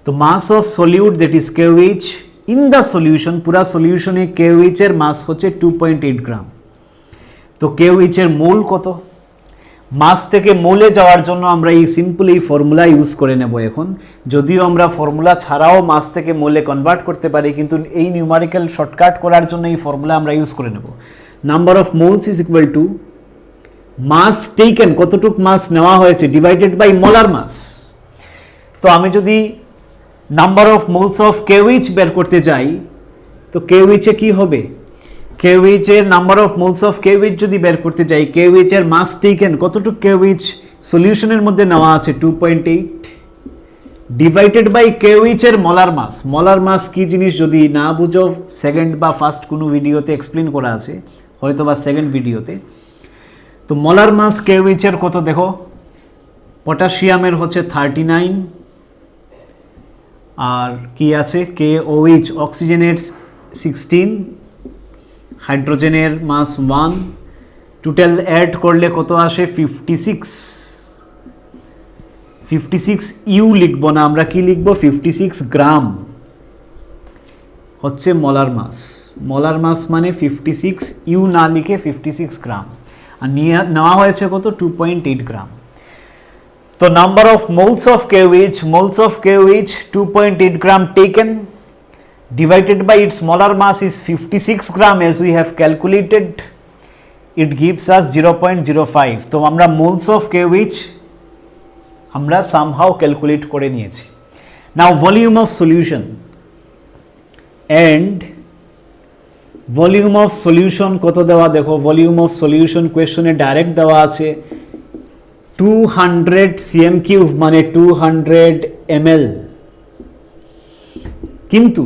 তো mass of solute that is KOH in the solution, পুরা সলিউশনে KOH এর মাস হচ্ছে 2.8 গ্রাম। তো KOH এর মোল কত, মাস থেকে মোলে যাওয়ার জন্য আমরা এই সিম্পল এই ফর্মুলা ইউজ করে নেব এখন। যদিও আমরা ফর্মুলা ছাড়াও মাস থেকে মোলে কনভার্ট করতে পারি, কিন্তু এই নিউমারিক্যাল শর্টকাট করার জন্য এই ফর্মুলা আমরা ইউজ করে নেব। Number of moles is equal to mass taken, কতটুক মাস নেওয়া হয়েছে, ডিভাইডেড বাই মোলার মাস। তো আমি যদি নাম্বার অফ মোলস অফ কেউইচ বের করতে যাই, তো কেউইচে কি হবে, কেউইচের নাম্বার অফ মোলস অফ কেউইচ যদি বের করতে যাই, কেউইচের মাস টেকেন কতটুক কেউইচ সলিউশনের মধ্যে নেওয়া আছে 2.8, ডিভাইডেড বাই কেউইচের মোলার মাস। মোলার মাস কি জিনিস যদি না বুঝো, সেকেন্ড বা ফার্স্ট কোনো ভিডিওতে এক্সপ্লেন করা আছে, হয়তো বা সেকেন্ড ভিডিওতে। তো মোলার মাস কেউইচের কত দেখো, পটাশিয়ামের হচ্ছে 39, আর কি আছে KOH অক্সিজেনের 16, হাইড্রোজেনের মাস 1, টোটাল অ্যাড করলে কত আসে 56 ইউ লিখব না, আমরা কি লিখব 56 গ্রাম হচ্ছে মোলার মাস। মোলার মাস মানে 56 ইউ না লিখে 56 গ্রাম, আর নেওয়া হয়েছে কত 2.8 গ্রাম। তো number of moles of KOH 2.8 gram taken divided by its molar mass is 56 gram as we have calculated, it gives us 0.05. তো আমরা মোলস অফ KOH আমরা somehow ক্যালকুলেট করে নিয়েছি। Now volume of solution, and volume of solution কত দেওয়া দেখো, volume of solution কোয়েশ্চনে direct দেওয়া আছে 200 cm3 মানে 200 ml, কিন্তু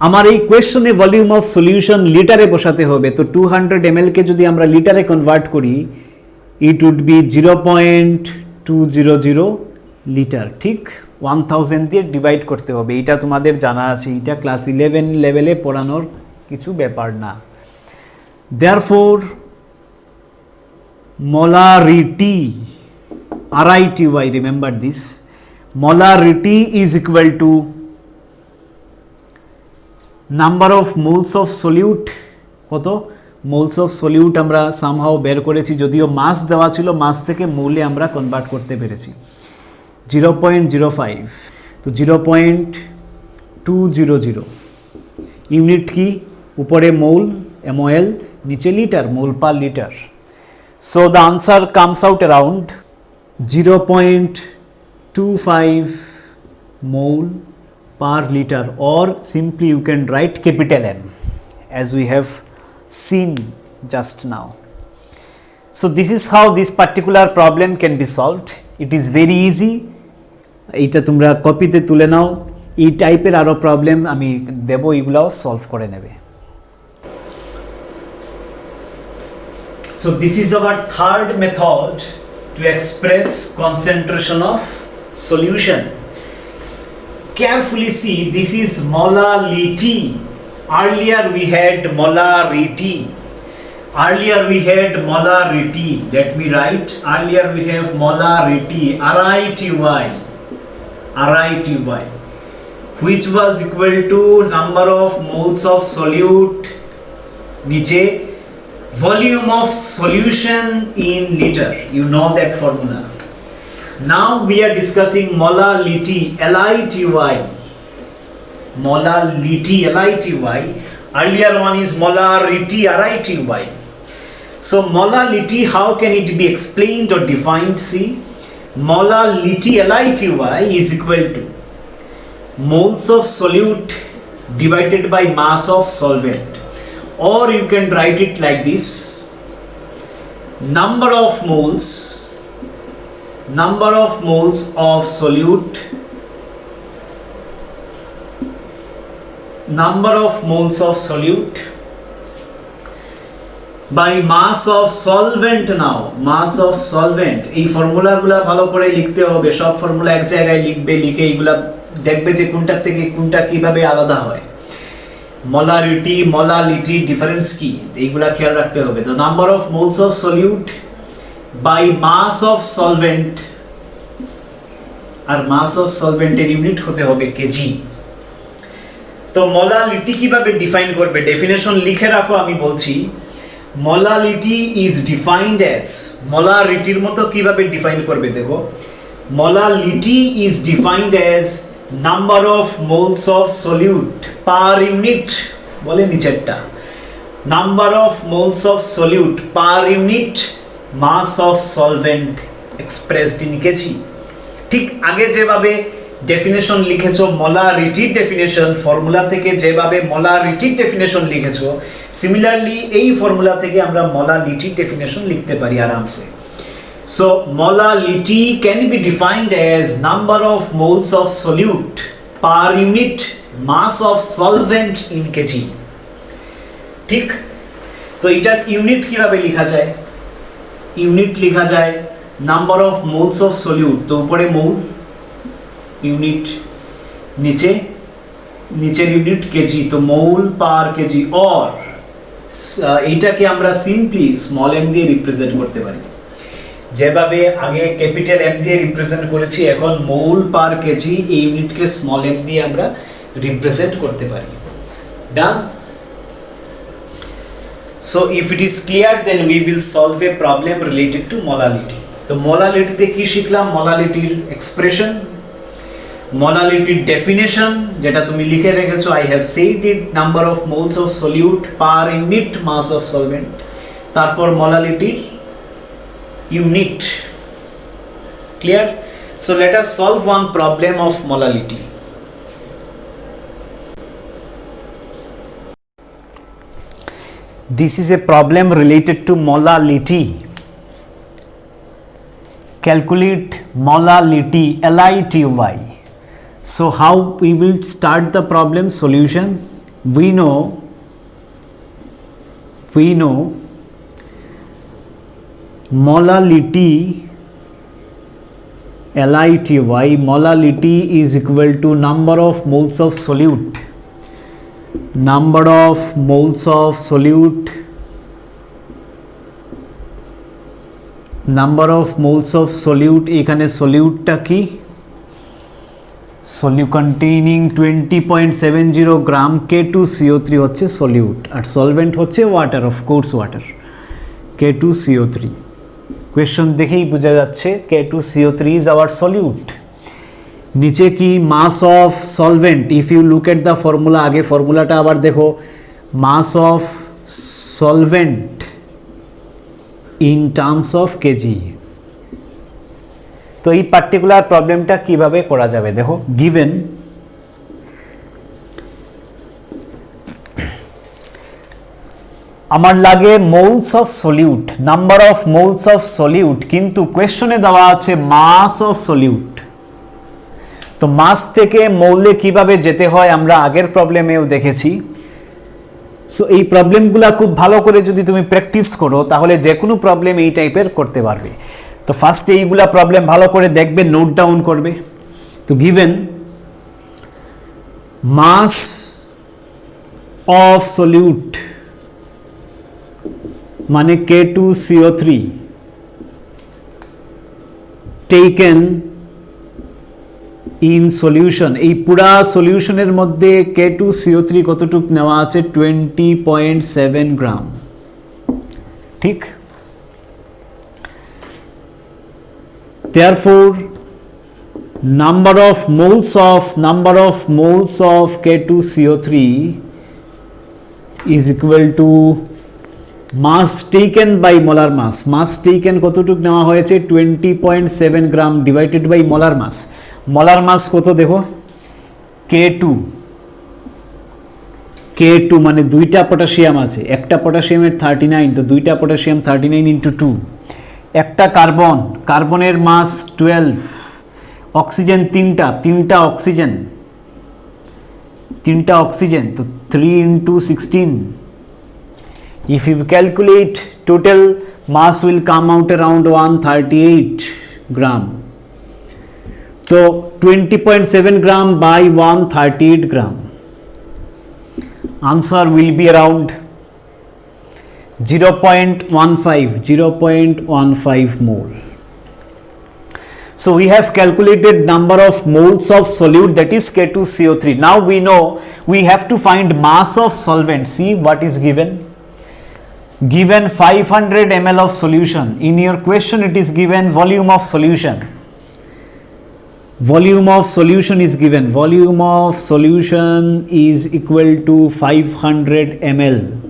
আমার এই কোয়েশ্চনে ভলিউম অফ সলিউশন লিটারে বসাতে হবে। তো 200 ml কে যদি আমরা লিটারে কনভার্ট করি, ইট উড বি 0.200 লিটার, ঠিক 1000 দিয়ে ডিভাইড করতে হবে। এটা তোমাদের জানা আছে, এটা ক্লাস 11 লেভেলে পড়ানোর কিছু ব্যাপার না। Therefore molarity, RITY, remember this, molarity is equal to number of moles of solute, কত মোলস অফ সলিউট আমরা সামহাও বের করেছি, যদিও মাস দেওয়া ছিল, মাস থেকে মোলে আমরা কনভার্ট করতে পেরেছি 0.05। তো 0.200 ইউনিট কি, উপরে মোল MOL, নিচে litre, mole per litre. So the answer comes out around 0.25 mole per liter, or simply you can write capital M as we have seen just now. So this is how this particular problem can be solved. It is very easy. এটা তোমরা কপিতে তুলে নাও, এই টাইপের আরো problem আমি দেব, এগুলাও solve করে নেবে। So this is our third method to express concentration of solution. Carefully see, this is molality. Earlier we had molarity. Let me write. Earlier we have molarity, RITY, which was equal to number of moles of solute, niche volume of solution in liter. You know that formula. Now we are discussing molality, LITY. Earlier one is molarity, RITY. So molality, how can it be explained or defined? See, molality, LITY, is equal to moles of solute divided by mass of solvent, or you can write it like this: number of moles of solute, by mass of solvent. Now mass of solvent, এই ফর্মুলাগুলো ভালো করে লিখতে হবে, সব formula এক জায়গায় লিখবে, লিখে এইগুলা দেখবে যে কোনটা থেকে কোনটা কিভাবে আলাদা হয়, molality ডিফারেন্স কি, এইগুলা খেয়াল রাখতে হবে। তো number of moles of solute by mass of solvent, আর মাস অফ সলভেন্টের ইউনিট হতে হবে কেজি। তো মোলালিটি কিভাবে ডিফাইন করবে, ডেফিনেশন লিখে রাখো, আমি বলছি। মোলালিটি ইজ ডিফাইন্ড অ্যাজ, মোলারিটির মতো কিভাবে ডিফাইন করবে দেখো, molality is defined as number of moles of solute per unit, বলে নিচেরটা number of moles of solute per unit mass of solvent expressed in kg. ঠিক আগে যেভাবে ডেফিনেশন লিখেছো মোলারিটির ডেফিনেশন, ফর্মুলা থেকে যেভাবে মোলারিটির ডেফিনেশন লিখেছো, সিমিলারলি এই ফর্মুলা থেকে আমরা মোলালিটির ডেফিনেশন লিখতে পারি আরামসে। So molality can be defined as number of moles of solute per unit mass of solvent in kg. ঠিক, তো এটার ইউনিট কিভাবে লেখা যায়? ইউনিট লেখা যায় number of moles of solute, তো উপরে মোল ইউনিট, নিচের ইউনিট কেজি, তো মোল পার কেজি। অর এইটাকে আমরা সিম্পলি স্মল এম দিয়ে রিপ্রেজেন্ট করতে পারি, যেভাবে আগে ক্যাপিটাল এম দিয়ে রিপ্রেজেন্ট করেছি, এখন মোল পার কেজি এই ইউনিটকে স্মল এম দিয়ে আমরা রিপ্রেজেন্ট করতে পারি। ডান? So if it is clear, then we will solve a problem related to molality. তো মোলালিটিতে কি শিখলাম? মোলালিটির এক্সপ্রেশন, মোলালিটির ডেফিনেশন যেটা তুমি লিখে রেখেছো, I have said it, number of moles of solute per unit mass of solvent, তারপর মোলালিটির unit. Clear? So let us solve one problem of molality. This is a problem related to molality. Calculate molality, LITY. So how we will start the problem solution? We know molality, LITY, molality is equal to number of moles of solute, number of moles of solute, number of moles of solute, এখানে সলিউটটা কি? Solute containing 20.70 gram K2CO3 হচ্ছে solute, আর solvent হচ্ছে water, of course water, K2CO3। Question দেখেই বোঝা যাচ্ছে K2CO3 is our solute. নিচে কি? Mass of solvent. If you look at the formula, আগে ফর্মুলাটা আবার দেখো, mass of solvent in terms of kg. তো এই পার্টিকুলার প্রবলেমটা কিভাবে করা যাবে দেখো, গিভেন আমার লাগে moles of solute, number of moles of solute, কিন্তু কোয়েশ্চনে দেওয়া আছে মাস অফ সলিউট। তো মাস থেকে মৌলে কিভাবে যেতে হয় আমরা আগের প্রবলেমেও দেখেছি। সো এই প্রবলেমগুলো খুব ভালো করে যদি তুমি প্র্যাকটিস করো, তাহলে যে কোনো প্রবলেম এই টাইপের করতে পারবে। তো ফার্স্টে এইগুলা প্রবলেম ভালো করে দেখবে, নোট ডাউন করবে। তো গিভেন মাস অফ সলিউট মানে K2CO3 টেকেন ইন সলিউশন, এই পুরা সলিউশনের মধ্যে K2CO3 কতটুক নেওয়া আছে? 20.7 গ্রাম। ঠিক, therefore number of moles of K2CO3 is equal to mass taken by molar mass, mass taken কতটুক নেওয়া হয়েছে? 20.7 gram divided by molar mass. Molar mass কত দেখো? K2 মানে দুইটা পটাশিয়াম আছে, একটা পটাশিয়ামের 39, তো দুইটা পটাশিয়াম 39 ইন্টু 2, একটা কার্বন, কার্বনের মাস 12, অক্সিজেন তিনটা অক্সিজেন, তো 3 into 16। If you calculate, total mass will come out around 138 gram. So 20.7 gram by 138 gram. Answer will be around 0.15 mole. So we have calculated number of moles of solute, that is K2CO3. Now we know we have to find mass of solvent. See what is given. given 500 ml of solution. In your question it is given volume of solution. Volume of solution is given. Volume of solution is equal to 500 ml.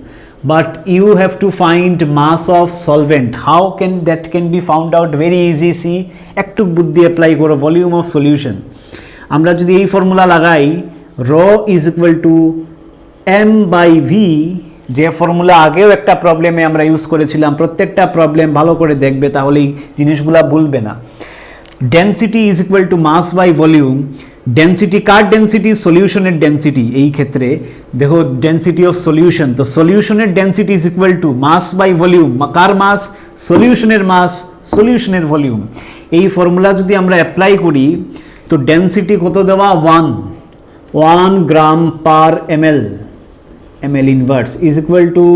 But you have to find mass of solvent. How can that can be found out? Very easy. See, একটু বুদ্ধি apply করো. Volume of solution. আমরা যদি এই formula লাগাই, rho is equal to m by v, যে formula আগেও একটা প্রবলেমে আমরা ইউজ করেছিলাম, প্রত্যেকটা প্রবলেম ভালো করে দেখবে তাহলে এই জিনিসগুলা ভুলবে না। Density is equal to mass by volume. Density কার ডেন্সিটি? সলিউশনের ডেন্সিটি। এই ক্ষেত্রে দেখো ডেন্সিটি অফ সলিউশন, তো সলিউশনের density is equal to mass by volume. কার মাস? সলিউশনের মাস, সলিউশনের ভলিউম। এই ফর্মুলা যদি আমরা অ্যাপ্লাই করি তো ডেন্সিটি কত দেওয়া? 1 gram per ml, ml inverse is equal to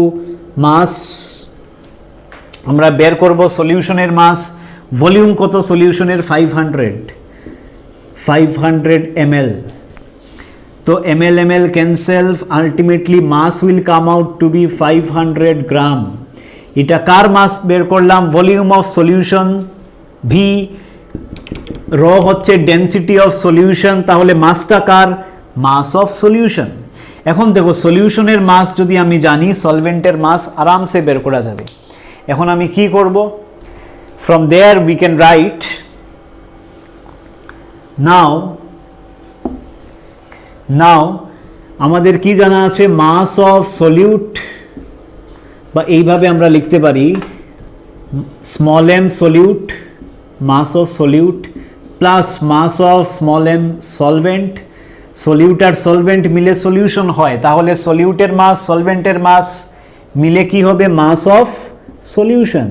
mass. আমরা বের করব সলিউশনের মাস। ভলিউম কত সলিউশনের? 500 ml. তো ml cancel, ultimately mass will come out to be 500 gram. এটা কার মাস বের করলাম? Volume of solution V, rho হচ্ছে ডেন্সিটি অফ সলিউশন, তাহলে মাসটা কার? মাস অফ সলিউশন। এখন দেখো সলিউশনের মাস যদি আমি জানি, সলভেন্টের মাস আরামসে বের করা যাবে। এখন আমি কি করব? From there we can write now আমাদের কি জানা আছে? মাস অফ সলিউট, বা এইভাবে আমরা লিখতে পারি small m solute, mass of solute plus mass of small m solvent. Solute আর সলভেন্ট মিলে সলিউশন হয়, তাহলে সলিউটের মাস সলভেন্টের মাস মিলে কি হবে? Mass of solution.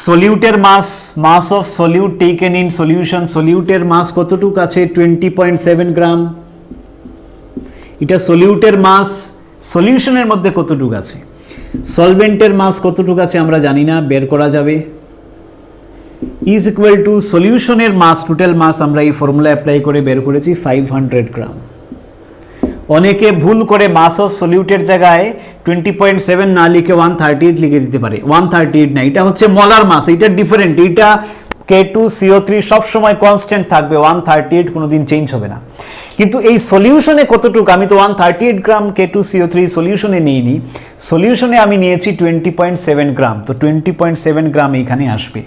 সলিউটের mass, mass of solute taken in solution, সলিউটের মাস কতটুকু আছে? 20.7 গ্রাম। এটা সলিউটের মাস, সলিউশনের মধ্যে কতটুকু আছে? সলভেন্টের মাস কতটুকু আছে আমরা জানি না, বের করা যাবে। ইজ ইকুয়াল টু সলিউশনের মাস, টোটাল মাস আমরা এই ফর্মুলা অ্যাপ্লাই করে বের করেছি 500 গ্রাম। অনেকে ভুল করে মাস অফ সলিউটের জায়গায় 20.7 না লিখে 138 লিখে দিতে পারে। 138 না, এটা হচ্ছে মলার মাস, এটা ডিফারেন্ট। এটা K2CO3 সব সময় কনস্ট্যান্ট থাকবে, 138 কোনোদিন চেঞ্জ হবে না। কিন্তু এই সলিউশনে কতটুকু? আমি তো 138 গ্রাম K2CO3 সলিউশনে নিইনি, সলিউশনে আমি নিয়েছি 20.7 গ্রাম, তো 20.7 গ্রাম এইখানে আসবে।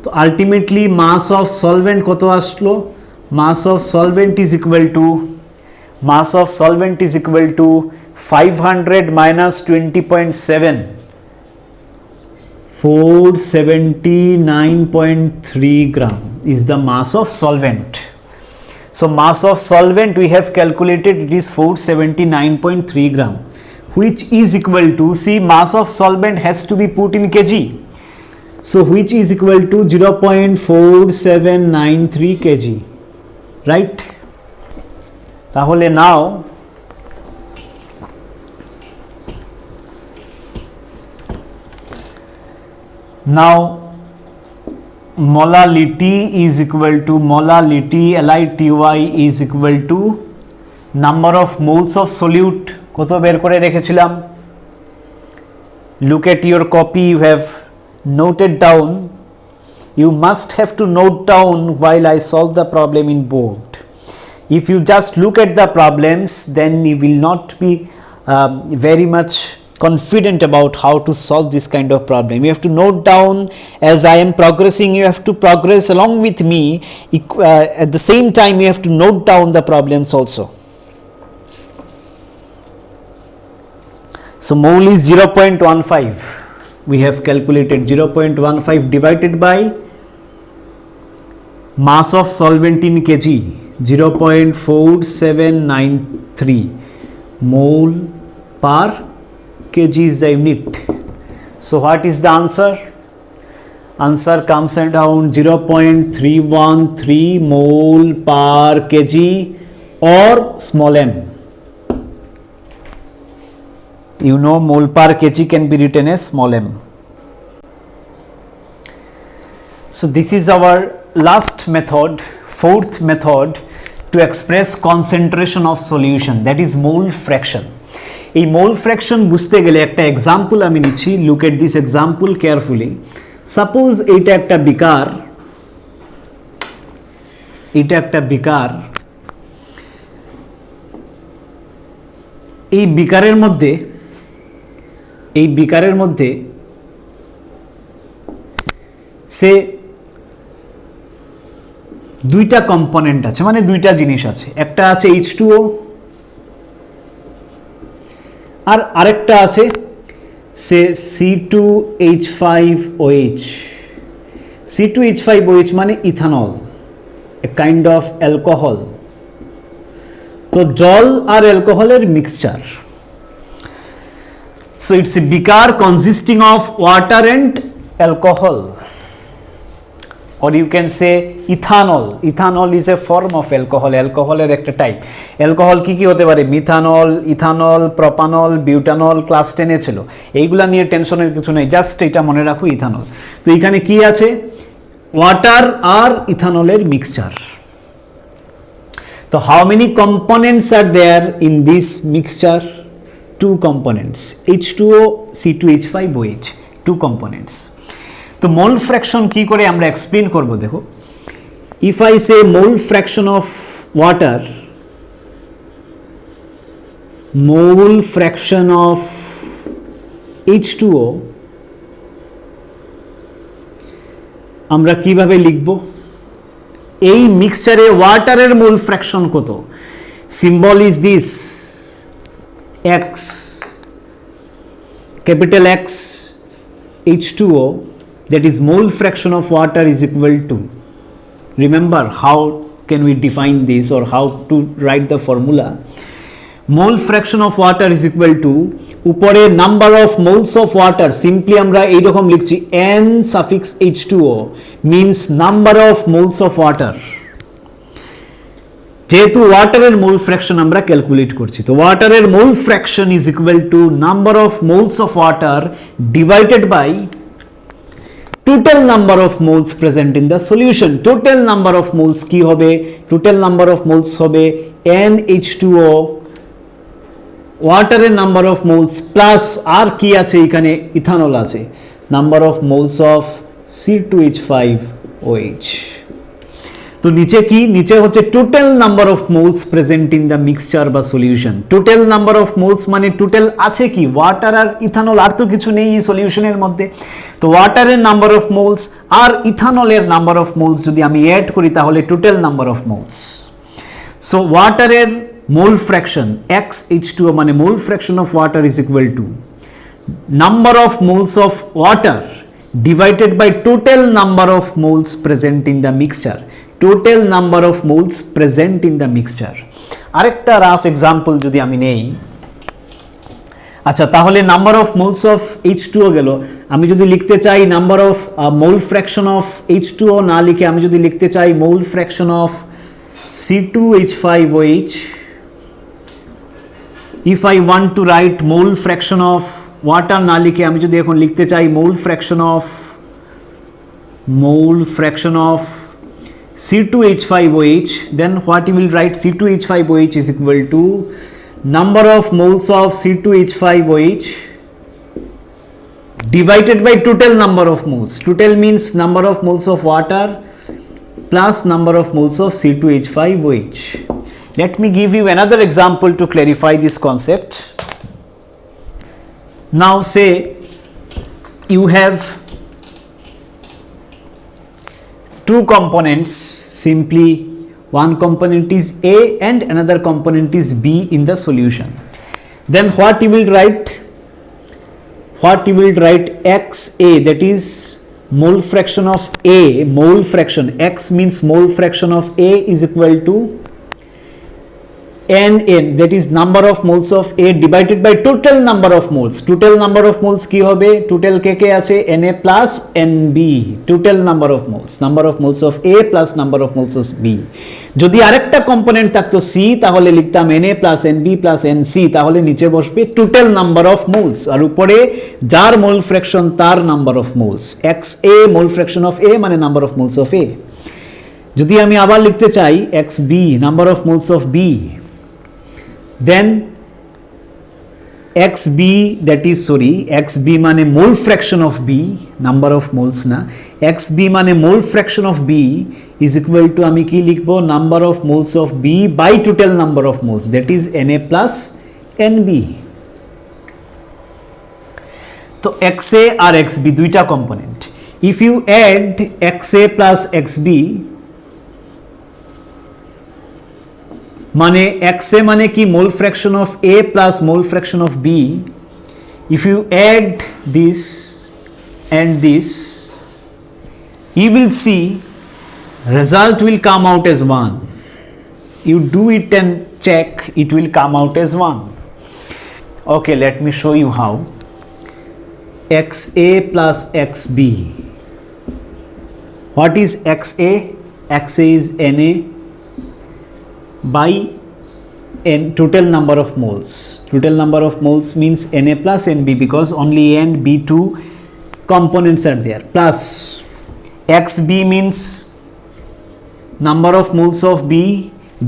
তো আলটিমেটলি মাস অফ সলভেন্ট কত আসলো? Mass of solvent is equal to, mass of solvent is equal to 500 minus 20.7, 479.3 gram is the mass of solvent. So mass of solvent we have calculated, it is 479.3 gram, which is equal to, see, mass of solvent has to be put in kg, so which is equal to 0.4793 kg, right? তাহলে now molality is equal to, molality LITY is equal to number of moles of solute। কত বের করে রেখেছিলাম? Look at your copy, you have noted down, you must have to note down while I solve the problem in board. If you just look at the problems, then you will not be very much confident about how to solve this kind of problem. You have to note down as I am progressing, you have to progress along with me. At the same time, you have to note down the problems also. So mole is 0.15. We have calculated 0.15 divided by mass of solvent in kg, 0.4793 mole per kg is the unit. So what is the answer? Answer comes around 0.313 mole per kg or small m. You know mole per kg can be written as small m. So this is our last method, fourth method, to express concentration of solution, that is mole fraction. এই মোল fraction বুঝতে গেলে একটা example আমি নিচ্ছি, look at this example carefully. Suppose এইটা একটা বিকার, এটা একটা বিকার, এই বিকারের মধ্যে সে দুইটা কম্পোনেন্ট আছে, মানে দুইটা জিনিস আছে, একটা আছে H2O আর আরেকটা আছে সে C2H5OH। C2H5OH মানে ethanol, a kind of alcohol. তো জল আর অ্যালকোহলের mixture. So it's a beaker consisting of water and alcohol, or you can say ethanol. Ethanol is a form of alcohol. Alcohol এর একটা টাইপ। অ্যালকোহল কি কি হতে পারে? Methanol, ethanol, propanol, butanol, class 10 এ ছিল। এইগুলা নিয়ে টেনশনের কিছু নেই, জাস্ট এটা মনে রাখো ইথানল। তো এখানে কি আছে? ওয়াটার আর ইথানলের মিক্সচার। তো how many components are there in this mixture? 2 components, H2O, C2H5OH, 2 components. তো মোল ফ্র্যাকশন কি করে আমরা এক্সপ্লেন করব দেখো। If I say mole fraction of water, mole fraction of H2O আমরা কিভাবে লিখব? এই মিক্সচারে ওয়াটারের মোল ফ্র্যাকশন কত? Symbol is this X, capital X, H2O, that is mole fraction of water is equal to, remember how can we define this or how to write the formula? Mole fraction of water is equal to, উপরে number of moles of water simply আমরা এইরকম লিখছি n suffix H2O means number of moles of water। যেহেতু ওয়াটারের mole fraction আমরা calculate করছি, তো ওয়াটারের mole fraction is equal to number of moles of water divided by total number of moles present in the solution. Total number of moles কি হবে? Total number of moles হবে NH2O, ওয়াটারের number of moles plus আর কি আছে এখানে? Ethanol আছে, number of moles of C2H5OH। তো নিচে কি? নিচে হচ্ছে total number of moles present in the mixture বা solution. Total number of moles মানে টোটাল আছে কি? ওয়াটার আর ইথানল, আর তো কিছু নেই এই সলিউশনের মধ্যে। তো ওয়াটারের নাম্বার অফ মোলস আর ইথানলের নাম্বার অফ মোলস যদি আমি অ্যাড করি তাহলে total number of moles. So ওয়াটারের মোল ফ্র্যাকশন XH2O মানে mole fraction of water is equal to number of moles of water divided by total number of moles present in the mixture. Total number of moles present in the mixture. আরেকটা rough example যদি আমি নেই, আচ্ছা তাহলে number of moles of H2O গেল। আমি যদি লিখতে চাই number of mole fraction of H2O না লিখে আমি যদি লিখতে চাই মোল fraction of C2H5OH, if I want to right mole fraction of water না লিখে আমি যদি এখন লিখতে চাই মোল fraction of C2H5OH, then what you will write? C2H5OH is equal to number of moles of C2H5OH divided by total number of moles. Total means number of moles of water plus number of moles of C2H5OH. Let me give you another example to clarify this concept. Now say you have 2 components, simply one component is A and another component is B in the solution. Then what you will write? XA, that is mole fraction of A, mole fraction, X means mole fraction of A is equal to NN, that is number of moles of A divided by total number of moles. Total number of moles কি হবে? total কে আছে? Na plus Nb, total number of moles of A plus number of moles of B. যদি আরেকটা component থাকতো C তাহলে লিখতাম Na plus Nb plus Nc, তাহলে নিচে বসবে total number of moles আর উপরে যার মোল ফ্র্যাকশন তার number of moles. XA mole fraction of A মানে number of moles of A। যদি আমি আবার লিখতে চাই xb number of moles of b, then xb that is xb মানে mole fraction of b, number of moles না, xb মানে mole fraction of b is equal to আমি কি লিখব, number of moles of b by total number of moles that is na plus nb। তো xa আর xb দুইটা component, if you add xa plus xb মানে xa মানে কি mole fraction of a plus mole fraction of b, if you add this and this you will see result will come out as 1, you do it and check, it will come out as 1. Okay, let me show you how. xa plus xb, what is xa? Xa is na by n total number of moles. Total number of moles means na plus nb because only a and b two components are there, plus xb means number of moles of b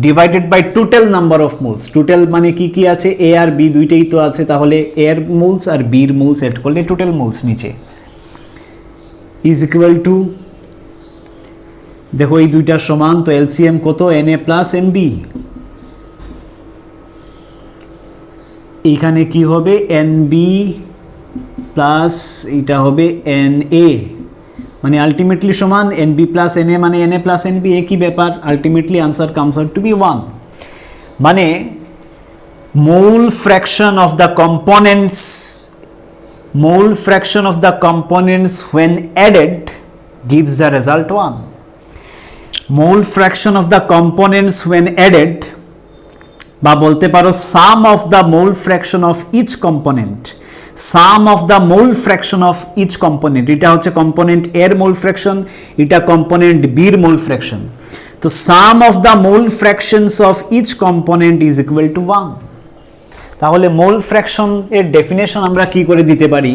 divided by total number of moles. Total মানে কি কি আছে, a R b দুইটাই তো আছে, তাহলে a এর moles আর b এর মোলস এড করলে টোটাল মোলস নিচে ইজ ইকুয়াল টু, দেখো এই দুইটার সমান, তো এলসিএম কত, na প্লাস nb, এইখানে কি হবে nb প্লাস এটা হবে na, মানে আলটিমেটলি সমান nb প্লাস na মানে na প্লাস nb, একই ব্যাপার, ultimately answer comes out to be 1। মানে mole fraction of the components, mole fraction of the components when added gives the result 1. Mole fraction of the components when added, বা বলতে পারো sum of the mole fraction of each component, sum of the mole fraction of each component, এটা হচ্ছে component এর মোল fraction, এটা component বির মোল fraction, তো sum of the mole fractions of each component is equal to 1। তাহলে মোল fraction এর definition আমরা কি করে দিতে পারি,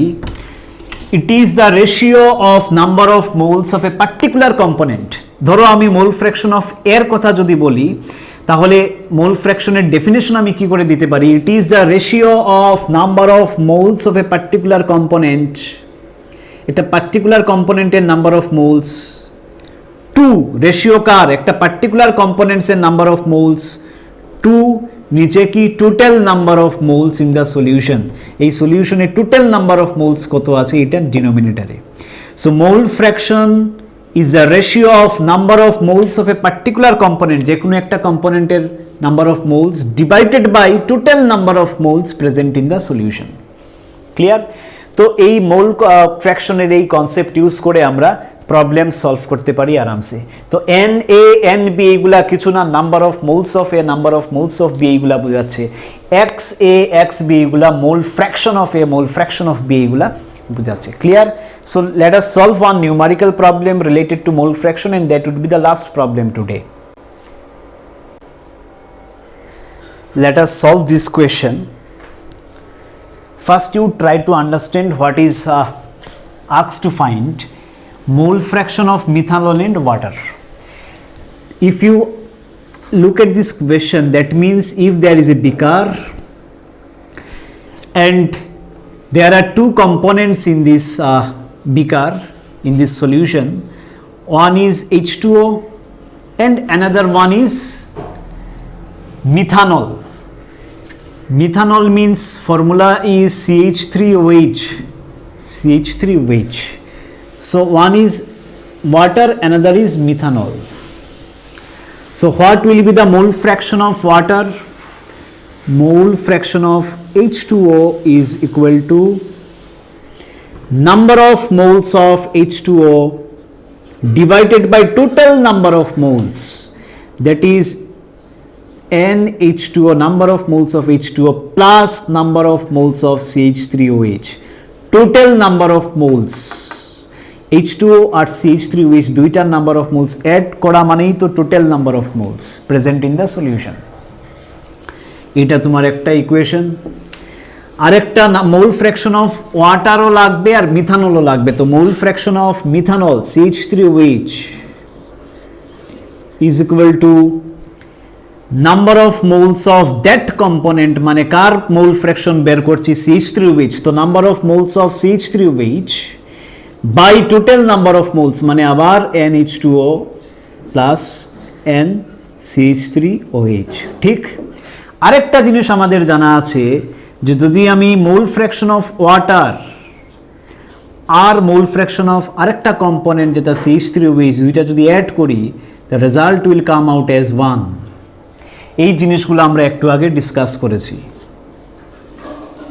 it is the ratio of number of moles of a particular component। ধরো আমি মোল ফ্র্যাকশন অফ এর কথা যদি বলি, তাহলে মোল ফ্র্যাকশনের ডেফিনেশন আমি কি করে দিতে পারি, it is the ratio of number of moles of a particular component, এটা পার্টিকুলার কম্পোনেন্টের number of moles to ratio কার, একটা পার্টিকুলার কম্পোনেন্টসের নাম্বার অফ মোলস টু নিচে কি total number of moles in the solution, এই সলিউশনে টোটাল নাম্বার অফ মোলস কত আছে এটা ডিনোমিনেটরে। So mole fraction is the ratio of number of moles of a particular component, যে কোনো একটা কম্পোনেন্টের number of moles divided by total number of moles present in the solution. Clear? তো এই মোল ফ্র্যাকশনের এই কনসেপ্ট ইউজ করে আমরা প্রবলেম সলভ করতে পারি আরামসে। তো এন এ এন বি এইগুলা কিছু না, number of moles of A, number of moles of B এইগুলা বোঝাচ্ছে, এক্স এ এক্স বি এইগুলা mole fraction of A, mole fraction of B এইগুলা বুঝাচ্ছে। Clear? So let us solve one numerical problem related to mole fraction and that would be the last problem today. Let us solve this question. First you try to understand what is asked to find mole fraction of methanol and water. If you look at this question, that means if there is a beaker and there are two components in this beaker, in this solution, one is H2O and another one is methanol. Methanol means formula is CH3OH, CH3OH. So one is water, another is methanol. So what will be the mole fraction of water? Mole fraction of H2O is equal to number of moles of H2O divided by total number of moles, that is NH2O, number of moles of H2O plus number of moles of CH3OH, total number of moles H2O আর CH3OH দুইটার number of moles add করা মানেই তো total number of moles present in the solution. এটা তোমার একটা equation. আরেকটা মোল fraction of ওয়াটারও লাগবে আর মিথানলও লাগবে। তো মোল fraction of methanol CH3OH is equal to number of moles of that component, মানে কার মোল ফ্র্যাকশন বের করছি CH3OH, তো number of moles of CH3OH by total number of moles, মানে আবার NH2O প্লাস NCH3OH। ঠিক, আরেকটা জিনিস আমাদের জানা আছে যে যদি আমি মোল ফ্র্যাকশন অফ ওয়াটার আর মোল ফ্র্যাকশন অফ আরেকটা কম্পোনেন্ট যেটা CH3OH দুইটা যদি অ্যাড করি, the result will come out as 1। এই জিনিসগুলো আমরা একটু আগে ডিসকাস করেছি।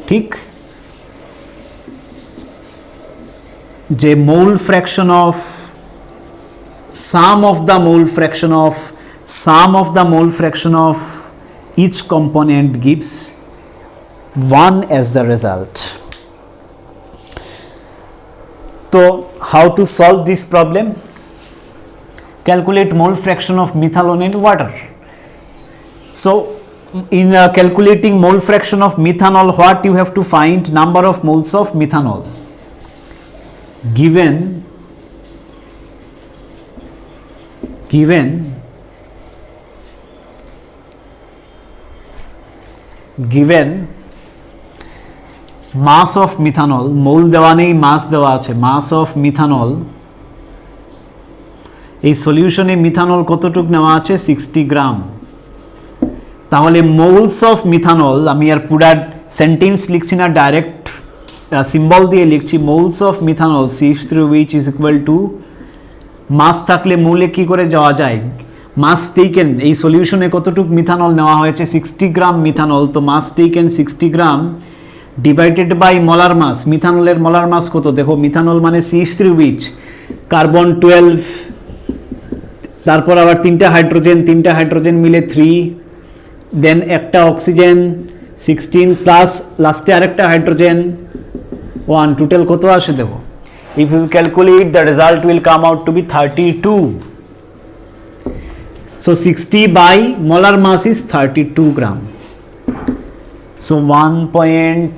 ঠিক, যে মোল fraction of sum of the mole fraction of each component gives 1 as the result. So how to solve this problem? Calculate mole fraction of methanol in water. So in calculating mole fraction of methanol, what you have to find? Number of moles of methanol given mass of methanol, মোল দেওয়া নেই, মাস দেওয়া আছে, মাস of methanol, এই সলিউশনে methanol কতটুক নেওয়া আছে 60 গ্রাম। তাহলে moles of methanol, আমি আর পুরা সেন্টেন্স লিখছি না, ডাইরেক্ট সিম্বল দিয়ে লিখছি, moles of methanol CH3OH is equal to, mass থাকলে মূলে কি করে যাওয়া যায়, মাস টেকেন, এই সলিউশনে কতটুক মিথানল নেওয়া হয়েছে 60 গ্রাম মিথানল, তো mass taken 60 gram divided by molar mass. মিথানলের মোলার মাস কত দেখো, মিথানল মানে CH3OH, কার্বন 12, তারপর আবার তিনটা হাইড্রোজেন মিলে 3, দেন একটা অক্সিজেন 16 প্লাস লাস্টে আরেকটা হাইড্রোজেন 1, টোটাল কত আসে দেখো। If you calculate, the result will come out to be 32. So 60 by molar mass is 32 gram. So 1 point,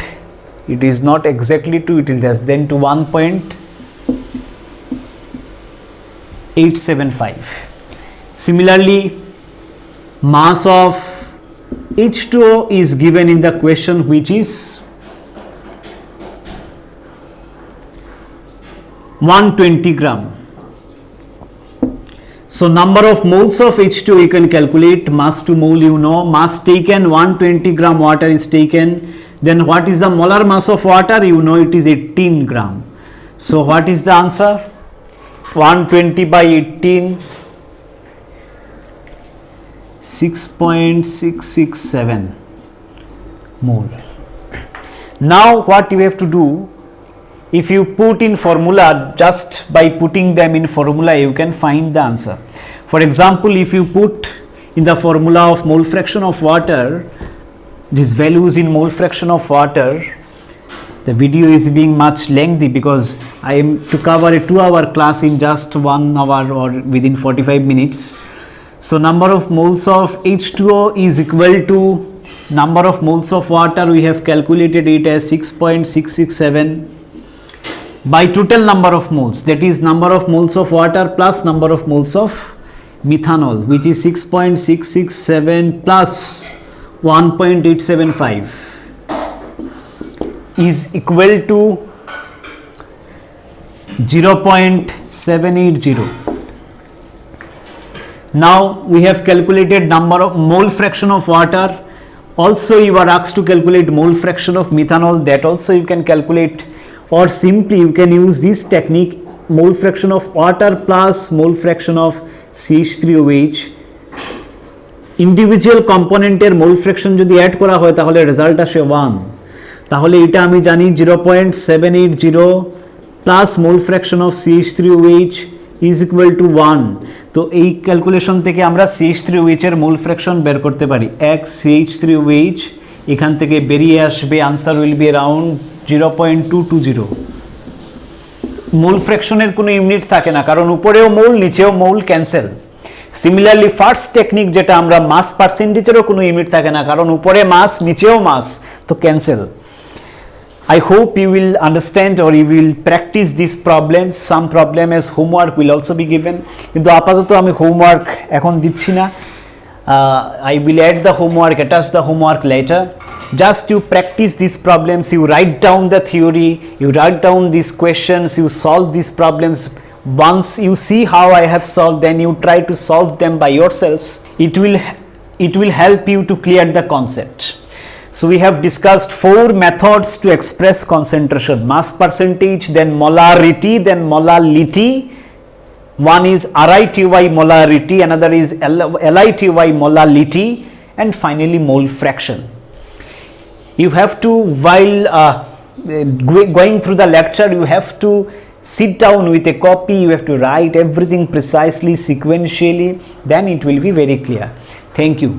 it is not exactly 2, it is less than to 1.875. Similarly, mass of H2O is given in the question, which is 120 gram. So number of moles of H2O you can calculate, mass to mole you know, mass taken 120 gram water is taken, then what is the molar mass of water, you know it is 18 gram. So what is the answer? 120 by 18, 6.667 mole. Now what you have to do, if you put in formula, just by putting them in formula you can find the answer. For example, if you put in the formula of mole fraction of water, these values in mole fraction of water, the video is being much lengthy because I am to cover a 2-hour class in just 1 hour or within 45 minutes. So number of moles of H2O is equal to number of moles of water, we have calculated it as 6.667 by total number of moles, that is number of moles of water plus number of moles of methanol, which is 6.667 plus 1.875 is equal to 0.780. Now we have calculated number of mole fraction of water, also you are asked to calculate mole fraction of methanol, that also you can calculate, or simply you can use this technique, mole fraction of water plus mole fraction of CH3OH, individual কম্পোনেন্টের mole fraction যদি add করা হয় তাহলে result আসে 1, তাহলে এটা আমি জানি 0.780 plus mole fraction of CH3OH is equal two 1। তো এই ক্যালকুলেশন থেকে আমরা CH3OH এর মোল ফ্র্যাকশন বের করতে পারি, এক CH3OH এখান থেকে বেরিয়ে আসবে, আনসার উইল বি অ্যারাউন্ড 0.220। মোল ফ্র্যাকশনের কোনো ইউনিট থাকে না, কারণ উপরেও মোল নিচেও মোল, ক্যান্সেল। সিমিলারলি ফার্স্ট টেকনিক যেটা আমরা মাস পার্সেন্টেজেরও কোনো ইউনিট থাকে না, কারণ উপরে মাস নিচেও মাস, তো cancel. I hope you will understand or you will practice these problems. Some problem as homework will also be given. কিন্তু আপাতত আমি homework এখন দিচ্ছি না. I will add the homework, attach the homework later. Just you practice these problems, you write down the theory, you write down these questions, you solve these problems. Once you see how I have solved, then you try to solve them by yourselves. It will help you to clear the concept. So we have discussed 4 methods to express concentration: mass percentage, then molarity, then molality. One is RITY molarity, another is LITY molality, and finally mole fraction. You have to, while going through the lecture, you have to sit down with a copy, you have to write everything precisely, sequentially, then it will be very clear. Thank you.